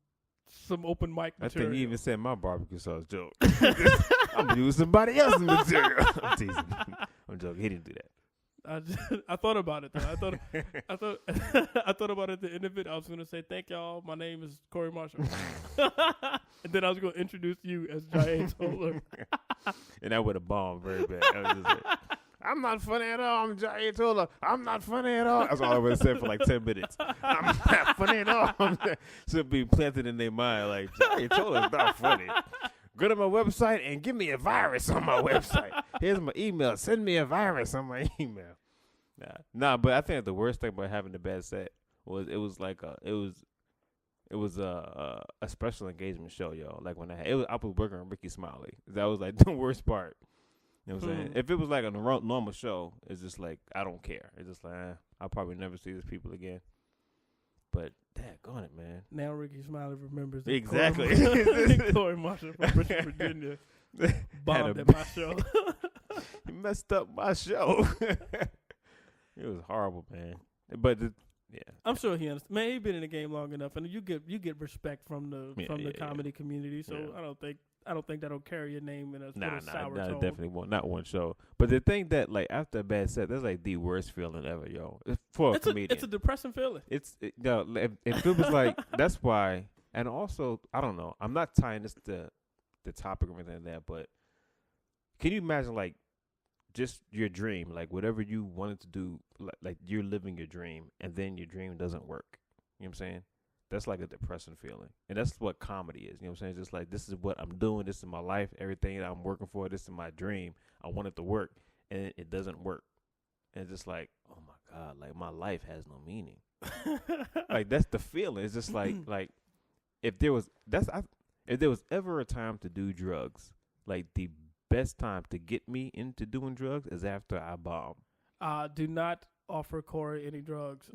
open mic material. I think you even said my barbecue sauce joke. I'm using somebody else's material. I'm teasing. I'm joking. He didn't do that. I thought about it though. I thought about it at the end of it. I was gonna say thank y'all. My name is Corey Marshall, and then I was gonna introduce you as Jai Toller. And that would have bombed very bad. I was just like, I'm not funny at all. I'm Jai Toller. I'm not funny at all. That's all I would have said for like 10 minutes. I'm not funny at all. Should be planted in their mind like Jai Toller's not funny. Go to my website and give me a virus on my website. Here's my email. Send me a virus on my email. Nah, but I think the worst thing about having the bad set was it was a special engagement show, y'all. Like when I was working on Ricky Smiley. That was like the worst part. You know what I'm saying? If it was like a normal show, it's just like I don't care. It's just like I'll probably never see these people again. But daggone it, man. Now Ricky Smiley remembers that exactly. Corey Marshall from Richmond, Virginia bombed at my show. He messed up my show. It was horrible, man. But yeah, I'm sure he understands. Man, he been in the game long enough, and you get respect from the Yeah, comedy community. So Yeah. I don't think that'll carry your name in a, nah, with a sour nah, tone. definitely won't. Not one show. But the thing that like after a bad set, that's like the worst feeling ever, yo. It's for a comedian. It's a depressing feeling. If it was like that's why, and also I don't know. I'm not tying this to the topic or anything like that, but can you imagine like just your dream, like whatever you wanted to do, like you're living your dream, and then your dream doesn't work. You know what I'm saying? That's like a depressing feeling, and that's what comedy is. You know what I'm saying? Just like this is what I'm doing. This is my life. Everything that I'm working for. This is my dream. I want it to work, and it doesn't work. And it's just like, oh my god, like my life has no meaning. Like that's the feeling. It's just like if there was ever a time to do drugs, like the best time to get me into doing drugs is after I bomb. Do not offer Corey any drugs.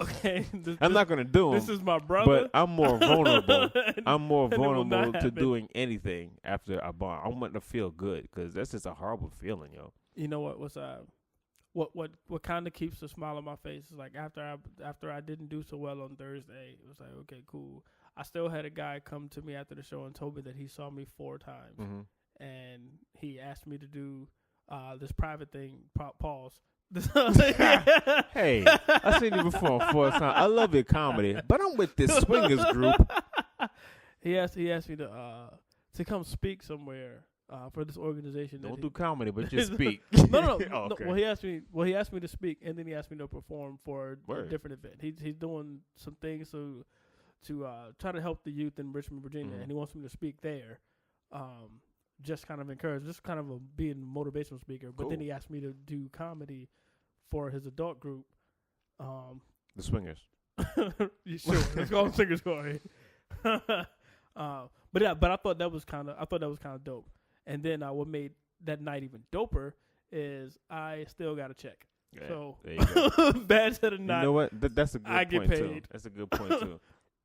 Okay, I'm not gonna do them. This is my brother, but I'm more vulnerable. I'm more and it will vulnerable not to happen. doing anything after I bomb. I want to feel good because that's just a horrible feeling, yo. You know what was what kind of keeps a smile on my face is like after I didn't do so well on Thursday, it was like, okay, cool. I still had a guy come to me after the show and told me that he saw me 4 times, and he asked me to do this private thing. Pause. Hey, I seen you before 4 times. I love your comedy, but I'm with this swingers group. He asked me to come speak somewhere for this organization. Don't do comedy, but just speak. No. Oh, okay. Well, he asked me to speak, and then he asked me to perform for a different event. He's doing some things to try to help the youth in Richmond, Virginia, and he wants me to speak there. Just kind of encourage, just kind of being a motivational speaker. But then he asked me to do comedy for his adult group. The swingers. Sure, let's go on Swingers Corey. But I thought that was kind of dope. And then what made that night even doper is I still got a check. Yeah, So there you go. bad said or not, You know what? That's a good I point get too. paid. That's a good point too.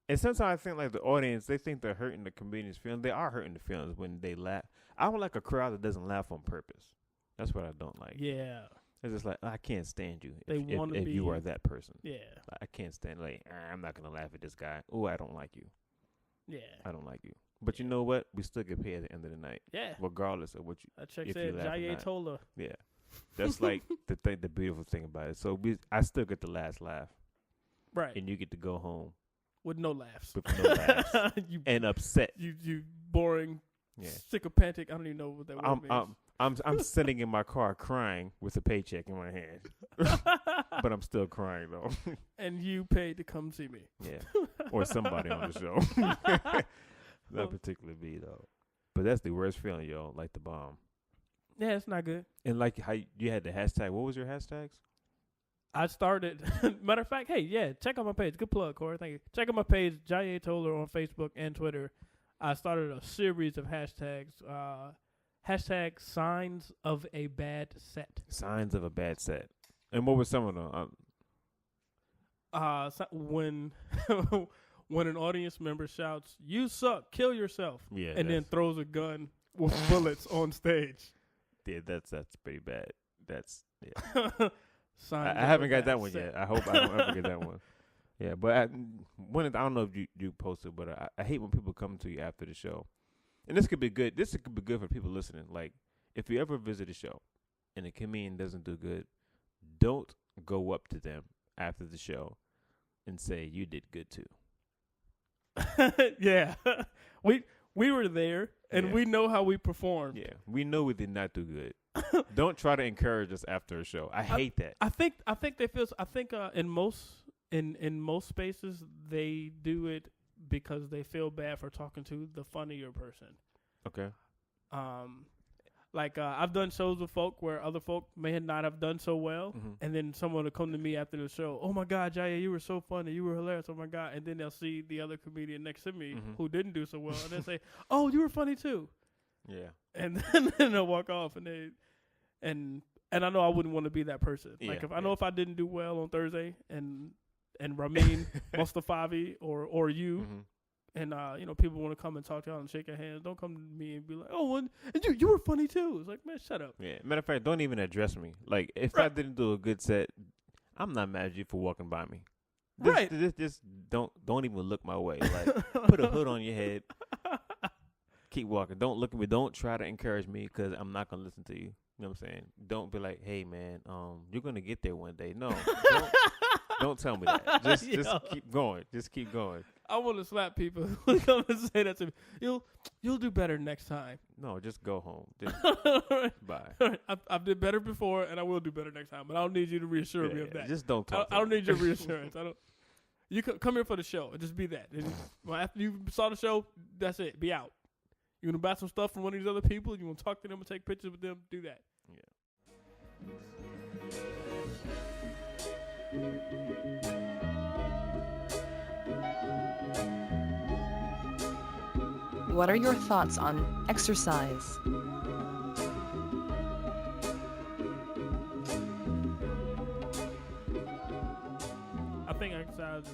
And sometimes I think like the audience, they think they're hurting the comedian's feelings. They are hurting the feelings when they laugh. I don't like a crowd that doesn't laugh on purpose. That's what I don't like. Yeah, It's just like I can't stand you They if wanna be- you are that person. yeah, Like, I can't stand like I'm not gonna laugh at this guy. Oh, I don't like you. yeah, I don't like you. But you know what? We still get paid at the end of the night, yeah. regardless of what you. That check if said you laugh or Jaye not. Tola. Yeah, that's like the beautiful thing about it. So I still get the last laugh, Right, and you get to go home with no laughs. with no laughs you and upset. you boring, Yeah. sycophantic. I don't even know what that word means. I'm sitting in my car crying with a paycheck in my hand, but I'm still crying though. And you paid to come see me. Yeah, or somebody on the show. Not particularly me though. But that's the worst feeling, yo. Like the bomb. Yeah, it's not good. And like how you had the hashtag. What was your hashtags? I started. Matter of fact, hey, yeah, check out my page. Good plug, Corey. Thank you. Check out my page, Jaye Toller, on Facebook and Twitter. I started a series of hashtags. Hashtag signs of a bad set. Signs of a bad set. And what were some of them? When when an audience member shouts, "You suck, kill yourself," Yeah, and then throws a gun with bullets on stage. yeah, that's pretty bad. That's yeah. Signs I of haven't a got bad that one set. yet. I hope I don't ever get that one. Yeah, but I don't know if you posted, but I hate when people come to you after the show. And this could be good. This could be good for people listening. Like, if you ever visit a show and a comedian doesn't do good, don't go up to them after the show and say you did good too. Yeah, we were there and Yeah. we know how we performed. Yeah, we know we did not do good. Don't try to encourage us after a show. I hate that. I think they feel. I think in most spaces they do it because they feel bad for talking to the funnier person. Okay. Like I've done shows with folk where other folk may not have done so well, Mhm. and then someone will come to me after the show. Oh my God, Jaye, you were so funny, you were hilarious. Oh my God, and then they'll see the other comedian next to me Mhm. who didn't do so well, and they say, "Oh, you were funny too," Yeah. and then they'll walk off, and I know I wouldn't want to be that person. Like Yeah, if I know yeah. if I didn't do well on Thursday, and Ramin Mustafavi or you. Mhm. And people want to come and talk to y'all and shake your hands. Don't come to me and be like, "Oh, and you were funny too." It's like, man, shut up. Yeah. Matter of fact, don't even address me. Like, if Right. I didn't do a good set, I'm not mad at you for walking by me. Right. Just don't even look my way. Like, put a hood on your head. Keep walking. Don't look at me. Don't try to encourage me because I'm not gonna listen to you. You know what I'm saying? Don't be like, hey man, you're gonna get there one day. No, don't tell me that. Just keep going. Just keep going. I want to slap people who come and say that to me. You'll do better next time. No, just go home. Just bye. I did better before, and I will do better next time. But I don't need you to reassure me of that. Just don't talk. I don't need your reassurance. I don't. You come here for the show and just be that. And after you saw the show, that's it. Be out. You want to buy some stuff from one of these other people? You want to talk to them and take pictures with them? Do that. What are your thoughts on exercise? I think exercise is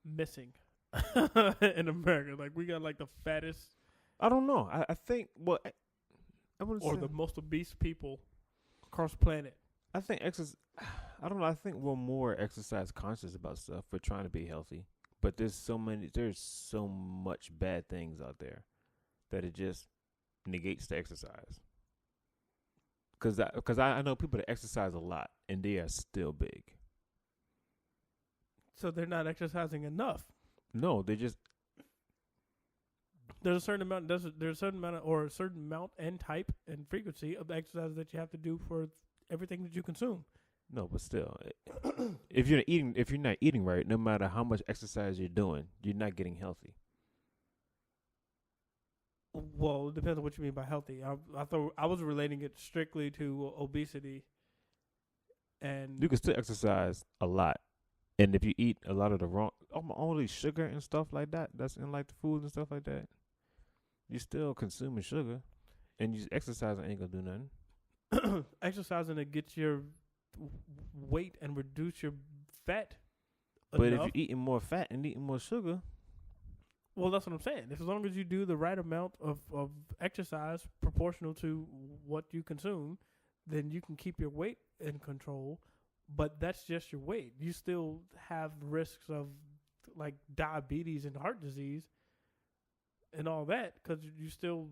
missing in America. Like, we got like the fattest I don't know. I think I would or say, the most obese people across the planet. I think exercise. I don't know. I think we're more exercise conscious about stuff. We're trying to be healthy, but there's so much bad things out there that it just negates the exercise. Because I know people that exercise a lot and they are still big. So they're not exercising enough. No, they just. There's a certain amount. There's a certain amount or a certain amount and type and frequency of exercise that you have to do for everything that you consume. No, but still, if you're not eating right, no matter how much exercise you're doing, you're not getting healthy. Well, it depends on what you mean by healthy. I thought I was relating it strictly to obesity. And You can still exercise a lot, and if you eat a lot of the wrong, only sugar and stuff like that, that's in like the foods and stuff like that, you're still consuming sugar, and you exercising ain't gonna do nothing. exercising to get your weight and reduce your fat. But enough. if you're eating more fat and eating more sugar, Well, that's what I'm saying. As long as you do the right amount of exercise proportional to what you consume, then you can keep your weight in control. But that's just your weight. You still have risks of like diabetes and heart disease and all that because you still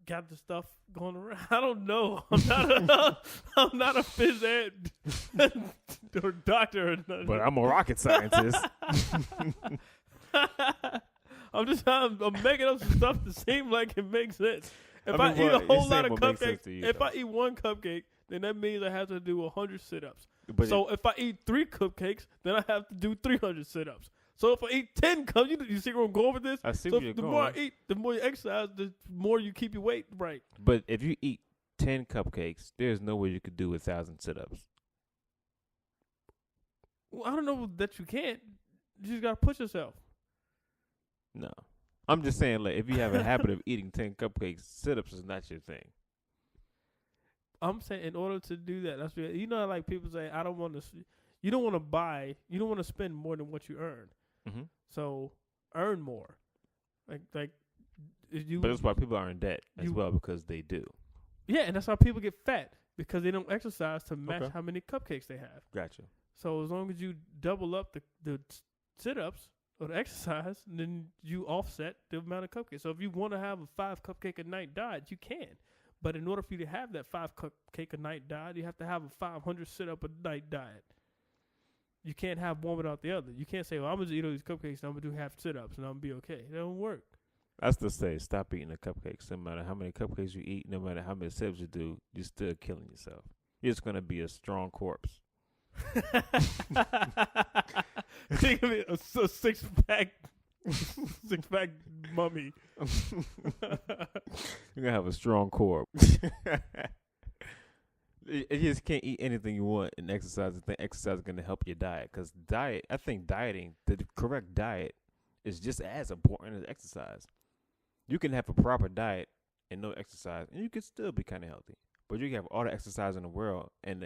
got the stuff going around. I don't know. I'm not a phys ed or doctor or nothing. but I'm a rocket scientist. I'm making up some stuff to seem like it makes sense. If I, I mean, eat a what- whole you're lot saying of what makes cupcakes, sense to you, if though. I eat one cupcake, then that means I have to do 100 sit-ups. But So if I eat 3 cupcakes, then I have to do 300 sit-ups. So if I eat 10 cups, you see where I'm going with this? I see So where you're the more I going. eat, the more you exercise, the more you keep your weight right. But if you eat 10 cupcakes, there's no way you could do 1,000 sit-ups. Well, I don't know that you can't. You just got to push yourself. No. I'm just saying, like, if you have a habit of eating 10 cupcakes, sit-ups is not your thing. I'm saying in order to do that, that's what, like people say, I don't want to. You don't want to buy. You don't want to spend more than what you earn. Mm-hmm. So earn more. Like you. But that's why people are in debt as you- well, because they do. Yeah, and that's why people get fat because they don't exercise to match Okay. how many cupcakes they have. Gotcha. So as long as you double up the sit-ups or the exercise, then you offset the amount of cupcakes. So if you want to have a 5 cupcake a night diet, you can. But in order for you to have that 5 cupcake a night diet, you have to have a 500 sit-up a night diet. You can't have one without the other. You can't say, well, I'm going to eat all these cupcakes and I'm going to do half sit-ups and I'm going to be okay. It don't work. That's to say, stop eating the cupcakes. No matter how many cupcakes you eat, no matter how many sit-ups you do, you're still killing yourself. You're just going to be a strong corpse. Think of it, a six-pack mummy. You're going to have a strong core. You just can't eat anything you want and exercise. I think exercise is going to help your diet. Because I think dieting, the correct diet, is just as important as exercise. You can have a proper diet and no exercise, and you can still be kind of healthy. But you can have all the exercise in the world and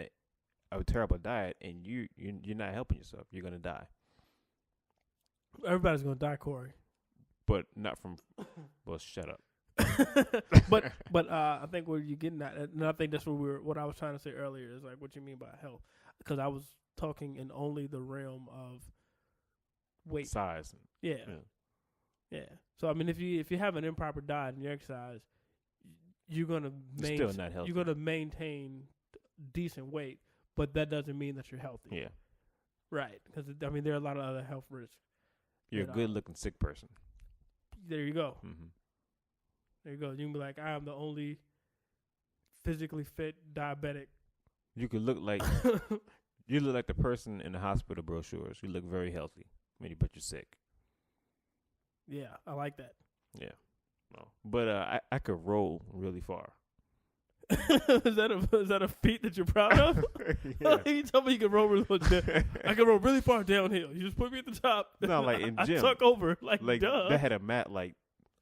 a terrible diet, and you're not helping yourself. You're going to die. Everybody's going to die, Corey. But not from, well, shut up. but I think where you're getting at, and I think that's what I was trying to say earlier, is like what you mean by health. because I was talking in only the realm of weight. Size. Yeah. So I mean, if you have an improper diet and you exercise, you're gonna Still not healthy. You're gonna maintain decent weight, but that doesn't mean that you're healthy. Yeah. Right. Because I mean, there are a lot of other health risks. You're a You know. good-looking sick person. There you go. Mm-hmm. There you go. You can be like, I am the only physically fit diabetic. You could look like you look like the person in the hospital brochures. You look very healthy, but you're sick. Yeah, I like that. Yeah. No. But I could roll really far. Is that a feat that you're proud of? Yeah. You told me you can roll really far I can roll really far downhill. You just put me at the top. No, like in gym. I tuck over like duh. They had a mat like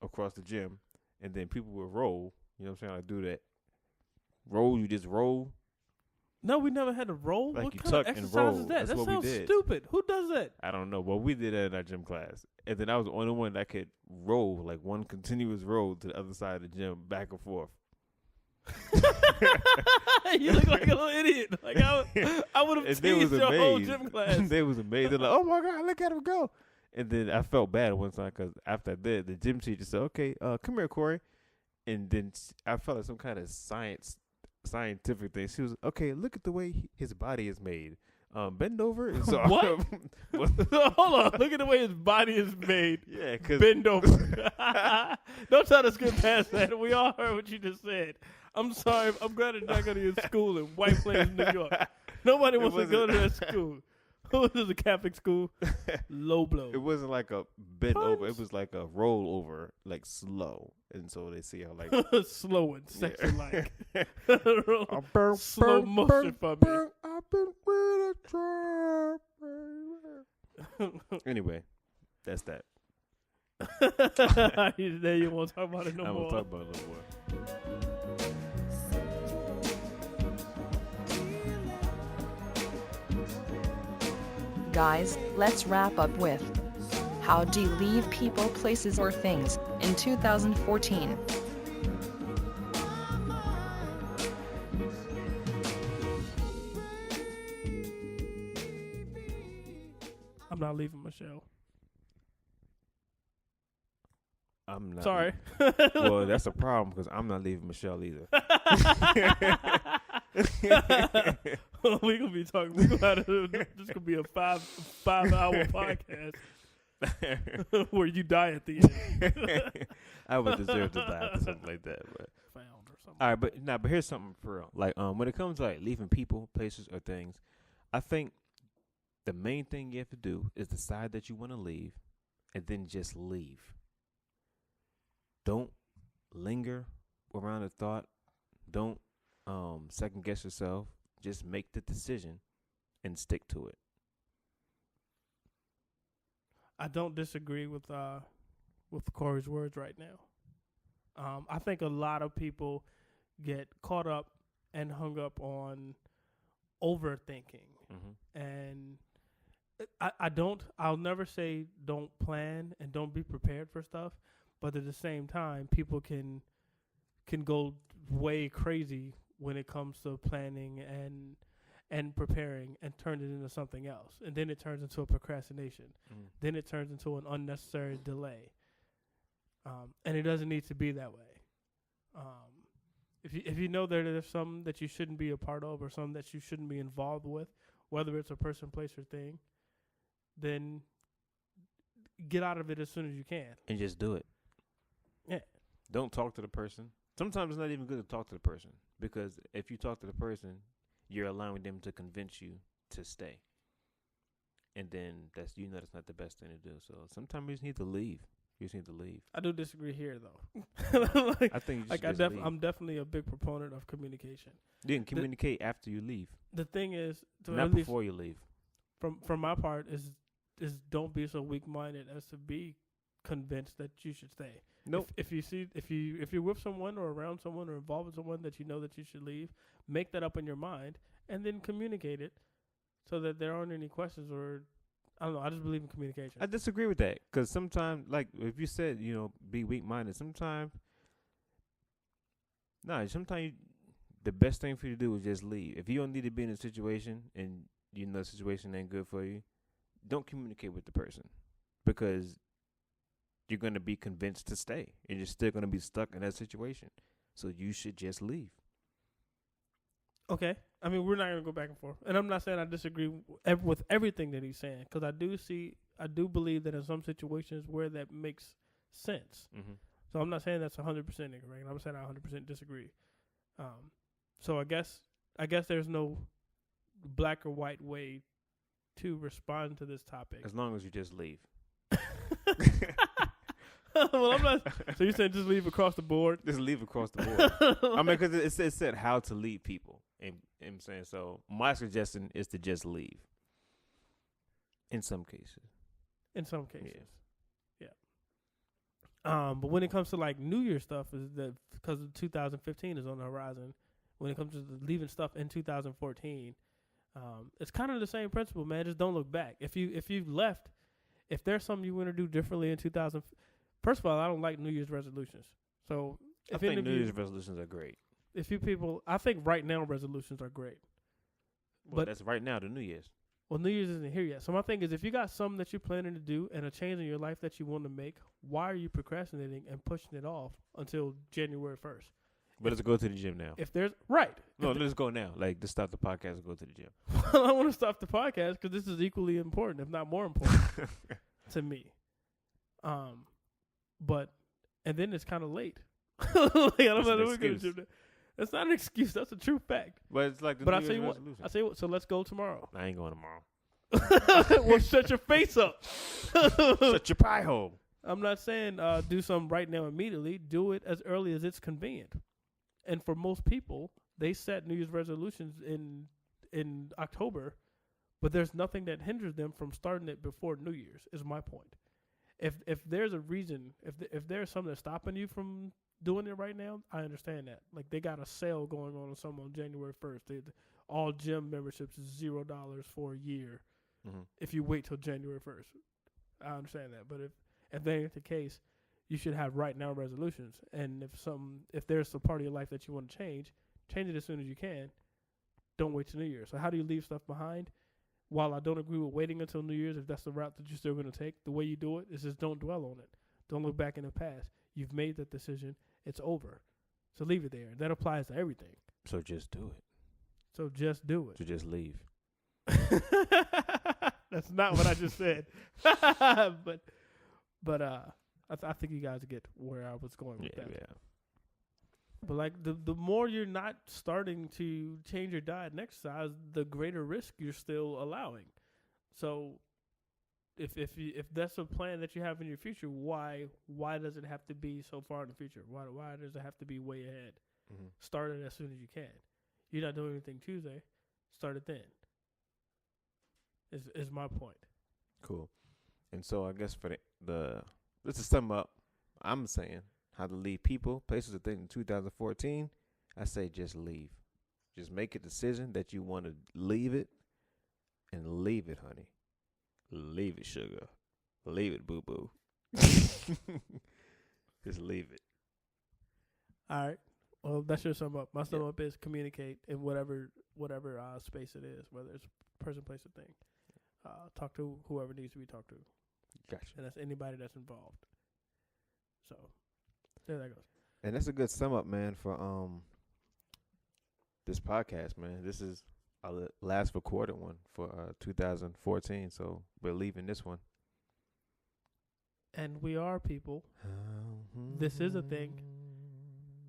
across the gym, and then people would roll. You know what I'm saying? Like do that. Roll, you just roll. No, we never had to roll. Like what you kind tuck of and exercise roll. is that? That's That what we sounds did. stupid. Who does that? I don't know, but we did that in our gym class. And then I was the only one that could roll, like one continuous roll to the other side of the gym, back and forth. You look like a little idiot. Like I would have And they was teased your whole amazed. gym class. They was amazed. They're like, "Oh my God, look at him go!" And then I felt bad one time because after I did, the gym teacher said, "Okay, come here, Corey." And then I felt like some kind of scientific thing. She was, "Okay, look at the way his body is made. Bend over." And so What? Hold on. Look at the way his body is made. Yeah, because Bend over. Don't try to skip past that. We all heard what you just said. I'm sorry. I'm glad you're not going to your school in White Plains, New York. Nobody wants to go to that school. This is a Catholic school. Low blow. it wasn't like a bend over. It Punch. was like a roll over, like slow. And so they see how like Slow and sexy like. slow motion for me. I've been with a trap, baby. Anyway, that's that. There you won't talk about it no I more. will talk about it a little more. Guys, let's wrap up with how do you leave people, places, or things in 2014? I'm not leaving Michelle. I'm not. Sorry. Well, that's a problem because I'm not leaving Michelle either. We gonna be talking. We gonna have to, this could be a 5-hour podcast where you die at the end. I would deserve to die for something like that. But Found or something. all right, but here's something for real. Like when it comes to like leaving people, places, or things, I think the main thing you have to do is decide that you want to leave, and then just leave. Don't linger around the thought. Don't second guess yourself. Just make the decision and stick to it. I don't disagree with Corey's words right now. I think a lot of people get caught up and hung up on overthinking, and I'll never say don't plan and don't be prepared for stuff, but at the same time, people can go way crazy when it comes to planning and preparing and turn it into something else. And then it turns into a procrastination. Then it turns into an unnecessary delay. And it doesn't need to be that way. If you know that there's some that you shouldn't be a part of or some that you shouldn't be involved with, whether it's a person, place, or thing, then get out of it as soon as you can. And just do it. Yeah. Don't talk to the person. Sometimes it's not even good to talk to the person, because if you talk to the person, you're allowing them to convince you to stay. And then that's not the best thing to do. So sometimes you just need to leave. You just need to leave. I do disagree here, though. I think you should just leave. I'm definitely a big proponent of communication. You can communicate after you leave, The thing is, not at least before you leave. from my part, is don't be so weak-minded as to be convinced that you should stay. Nope. If you're with someone or around someone or involved with someone that you know that you should leave, make that up in your mind and then communicate it so that there aren't any questions or I don't know. I just believe in communication. I disagree with that, because sometimes, like if you said, be weak-minded, sometimes the best thing for you to do is just leave. If you don't need to be in a situation and you know the situation ain't good for you, don't communicate with the person because you're going to be convinced to stay and you're still going to be stuck in that situation. So you should just leave. Okay. I mean, we're not going to go back and forth. And I'm not saying I disagree with everything that he's saying because I do believe that in some situations where that makes sense. Mm-hmm. So I'm not saying that's 100% incorrect. I'm saying I 100% disagree. So I guess there's no black or white way to respond to this topic. As long as you just leave. Well, I'm not. So you're saying just leave across the board? Just leave across the board. I mean, because it said how to lead people. And I'm saying, so my suggestion is to just leave. In some cases. In some cases. Yeah. But when it comes to like New Year stuff, is that because 2015 is on the horizon. When it comes to leaving stuff in 2014, it's kind of the same principle, man. Just don't look back. If you've left, if there's something you want to do differently in 2000. First of all, I don't like New Year's resolutions. So I think New Year's resolutions are great. If you people, I think right now resolutions are great. Well, but that's right now, the New Year's. Well, New Year's isn't here yet. So my thing is, if you got something that you're planning to do and a change in your life that you want to make, why are you procrastinating and pushing it off until January 1st? But let's go to the gym now. If there's right. No, let's go now. Like, just stop the podcast and go to the gym. Well, I want to stop the podcast because this is equally important, if not more important, to me. And then it's kind of late. Like, I don't know what to do. That's not an excuse. That's a true fact. But it's like the But New Year's resolution. I say what. So let's go tomorrow. I ain't going tomorrow. Well, shut your face up. Shut your pie hole. I'm not saying do something right now immediately. Do it as early as it's convenient. And for most people, they set New Year's resolutions in October, but there's nothing that hinders them from starting it before New Year's. Is my point. If there's a reason, if there's something that's stopping you from doing it right now, I understand that. Like they got a sale going on some on January 1st. All gym memberships is $0 for a year. Mm-hmm. If you wait till January 1st, I understand that. But if that ain't the case, you should have right now resolutions. And if there's a part of your life that you want to change it as soon as you can. Don't wait till New Year's. So how do you leave stuff behind? While I don't agree with waiting until New Year's, if that's the route that you're still going to take, the way you do it is just don't dwell on it. Don't look back in the past. You've made that decision. It's over. So leave it there. That applies to everything. So just do it. So just do it. So just leave. That's not what I just said. but I think you guys get where I was going with that. Yeah. But like the more you're not starting to change your diet and exercise, the greater risk you're still allowing. So if that's a plan that you have in your future, why does it have to be so far in the future? Why does it have to be way ahead? Mm-hmm. Start it as soon as you can. You're not doing anything Tuesday. Start it then. Is my point. Cool. And so I guess for let's just sum up. I'm saying how to leave people, places, or things in 2014. I say just leave. Just make a decision that you want to leave it, and leave it, honey. Leave it, sugar. Leave it, boo boo. Just leave it. All right. Well, that's your sum up. My sum up is communicate in whatever space it is, whether it's person, place, or thing. Talk to whoever needs to be talked to. Gotcha. And that's anybody that's involved. So there that goes. And that's a good sum up, man, for this podcast, man. This is our last recorded one for 2014, so we're leaving this one. And we are people. This is a thing.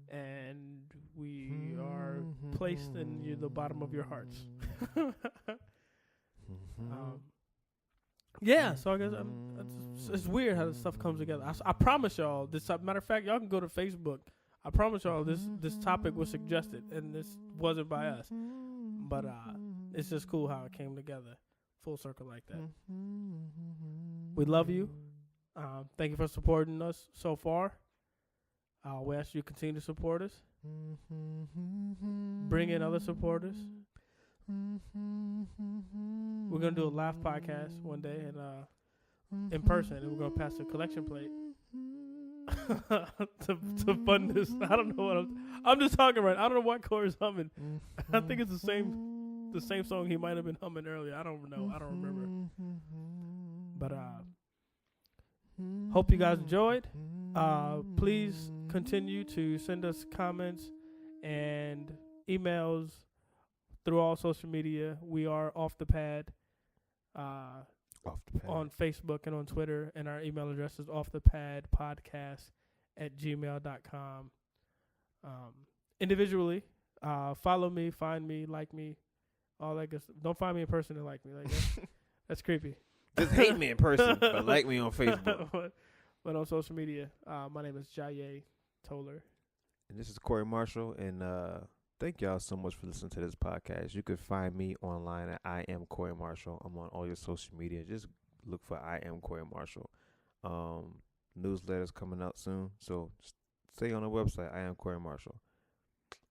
And we are placed in the bottom of your hearts. Yeah, so I guess it's weird how this stuff comes together. I promise y'all, matter of fact, y'all can go to Facebook. I promise y'all this topic was suggested, and this wasn't by us. But it's just cool how it came together, full circle like that. We love you. Thank you for supporting us so far. We ask you to continue to support us. Bring in other supporters. We're going to do a live podcast one day and in person, and we're going to pass the collection plate. to fund this. I don't know what I'm just talking right. I don't know what Corey's humming. I think it's the same song he might have been humming earlier. I don't know. I don't remember. But hope you guys enjoyed. Please continue to send us comments and emails through all social media. We are Off the Pad. On Facebook and on Twitter, and our email address is offthepadpodcast@gmail.com. Individually, follow me, find me, like me, all that good stuff. Don't find me in person and like me. Like that's creepy. Just hate me in person, but like me on Facebook. but on social media, my name is Jaye Toller. And this is Corey Marshall, and thank y'all so much for listening to this podcast. You can find me online at I am Corey Marshall. I'm on all your social media. Just look for I am Corey Marshall. Newsletters coming out soon, so stay on the website. I am Corey Marshall.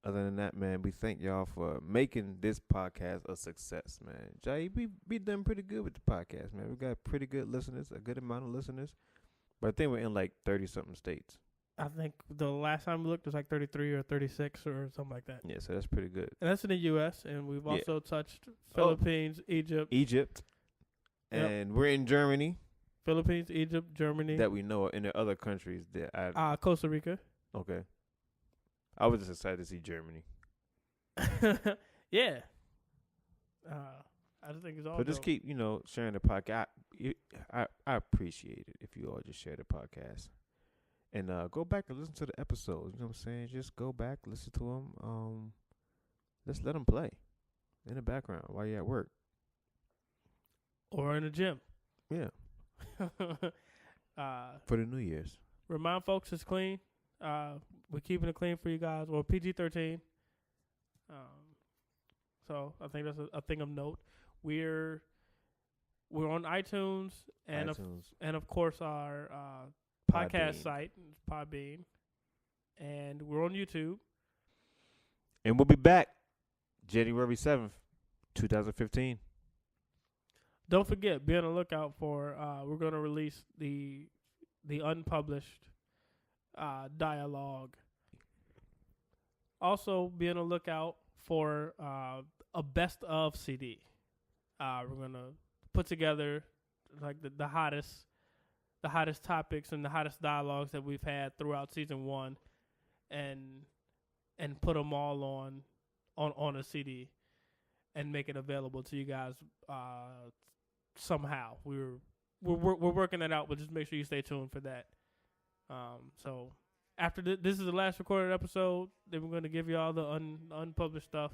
Other than that, man, we thank y'all for making this podcast a success, man. Jay, we done pretty good with the podcast, man. We got pretty good listeners, a good amount of listeners, but I think we're in like 30-something states. I think the last time we looked was like 33 or 36 or something like that. Yeah, so that's pretty good. And that's in the U.S., and we've also touched Philippines, Egypt. And we're in Germany. Philippines, Egypt, Germany. That we know of. And there are other countries that Costa Rica. Okay. I was just excited to see Germany. Yeah. I just think it's all But just keep, sharing the podcast. I appreciate it if you all just share the podcast. And go back and listen to the episodes. You know what I'm saying? Just go back, listen to them. Just let them play in the background while you're at work. Or in the gym. Yeah. For the New Year's. Remind folks it's clean. We're keeping it clean for you guys. Well, PG-13. So I think that's a thing of note. We're on iTunes and of course our podcast site, Podbean, and we're on YouTube. And we'll be back January 7th, 2015. Don't forget, be on the lookout for, we're going to release the unpublished dialogue. Also, be on the lookout for a best of CD. We're going to put together like the hottest topics and the hottest dialogues that we've had throughout season 1, and put them all on a CD and make it available to you guys somehow. We're working that out, but just make sure you stay tuned for that. So after this is the last recorded episode, then we're going to give you all the unpublished stuff,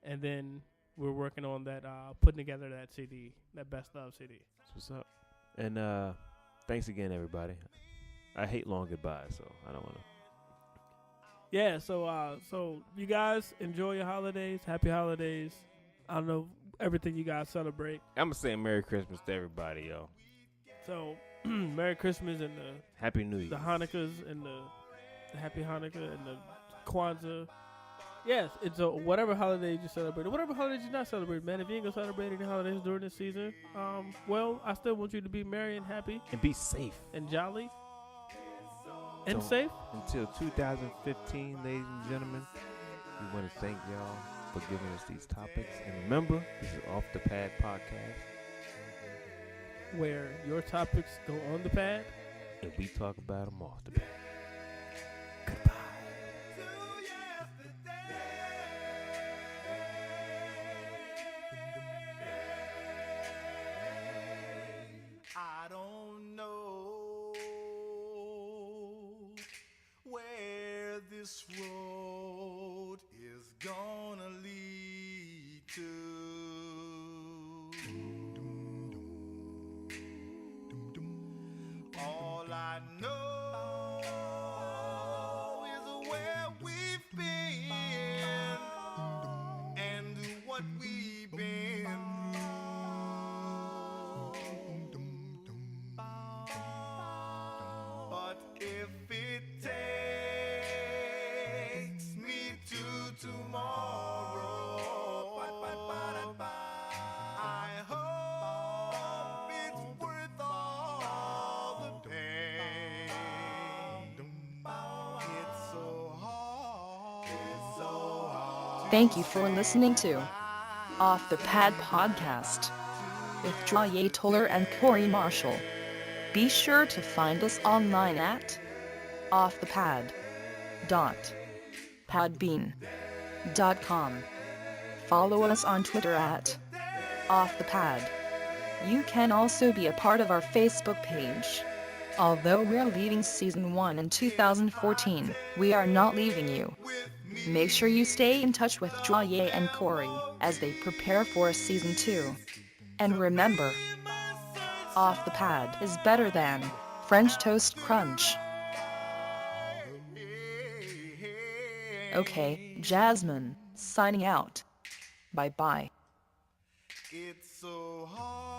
and then we're working on that putting together that CD, that best of CD. That's what's up. And thanks again, everybody. I hate long goodbyes, so I don't want to. Yeah, so you guys enjoy your holidays. Happy holidays. I don't know everything you guys celebrate. I'm going to say Merry Christmas to everybody, yo. So, Merry Christmas and the Happy New Year. The Hanukkahs and the Happy Hanukkah and the Kwanzaa. Yes, it's whatever holidays you celebrate. Or whatever holidays you not celebrate, man. If you ain't going to celebrate any holidays during this season, well, I still want you to be merry and happy. And be safe. And jolly. And safe. Until 2015, ladies and gentlemen, we want to thank y'all for giving us these topics. And remember, this is Off the Pad Podcast, where your topics go on the pad and we talk about them off the pad. Goodbye. I don't know where this road is gonna lead to. All I know is where we've been and what we've been through. But if it takes me to tomorrow, Thank you for listening to Off the Pad Podcast with Jaye Toller and Corey Marshall. Be sure to find us online at offthepad.podbean.com. Follow us on Twitter at offthepad. You can also be a part of our Facebook page. Although we're leaving Season 1 in 2014, we are not leaving you. Make sure you stay in touch with Jaye and Corey as they prepare for Season 2. And remember, Off the Pad is better than French Toast Crunch. Okay, Jasmine, signing out. Bye-bye. It's so hard.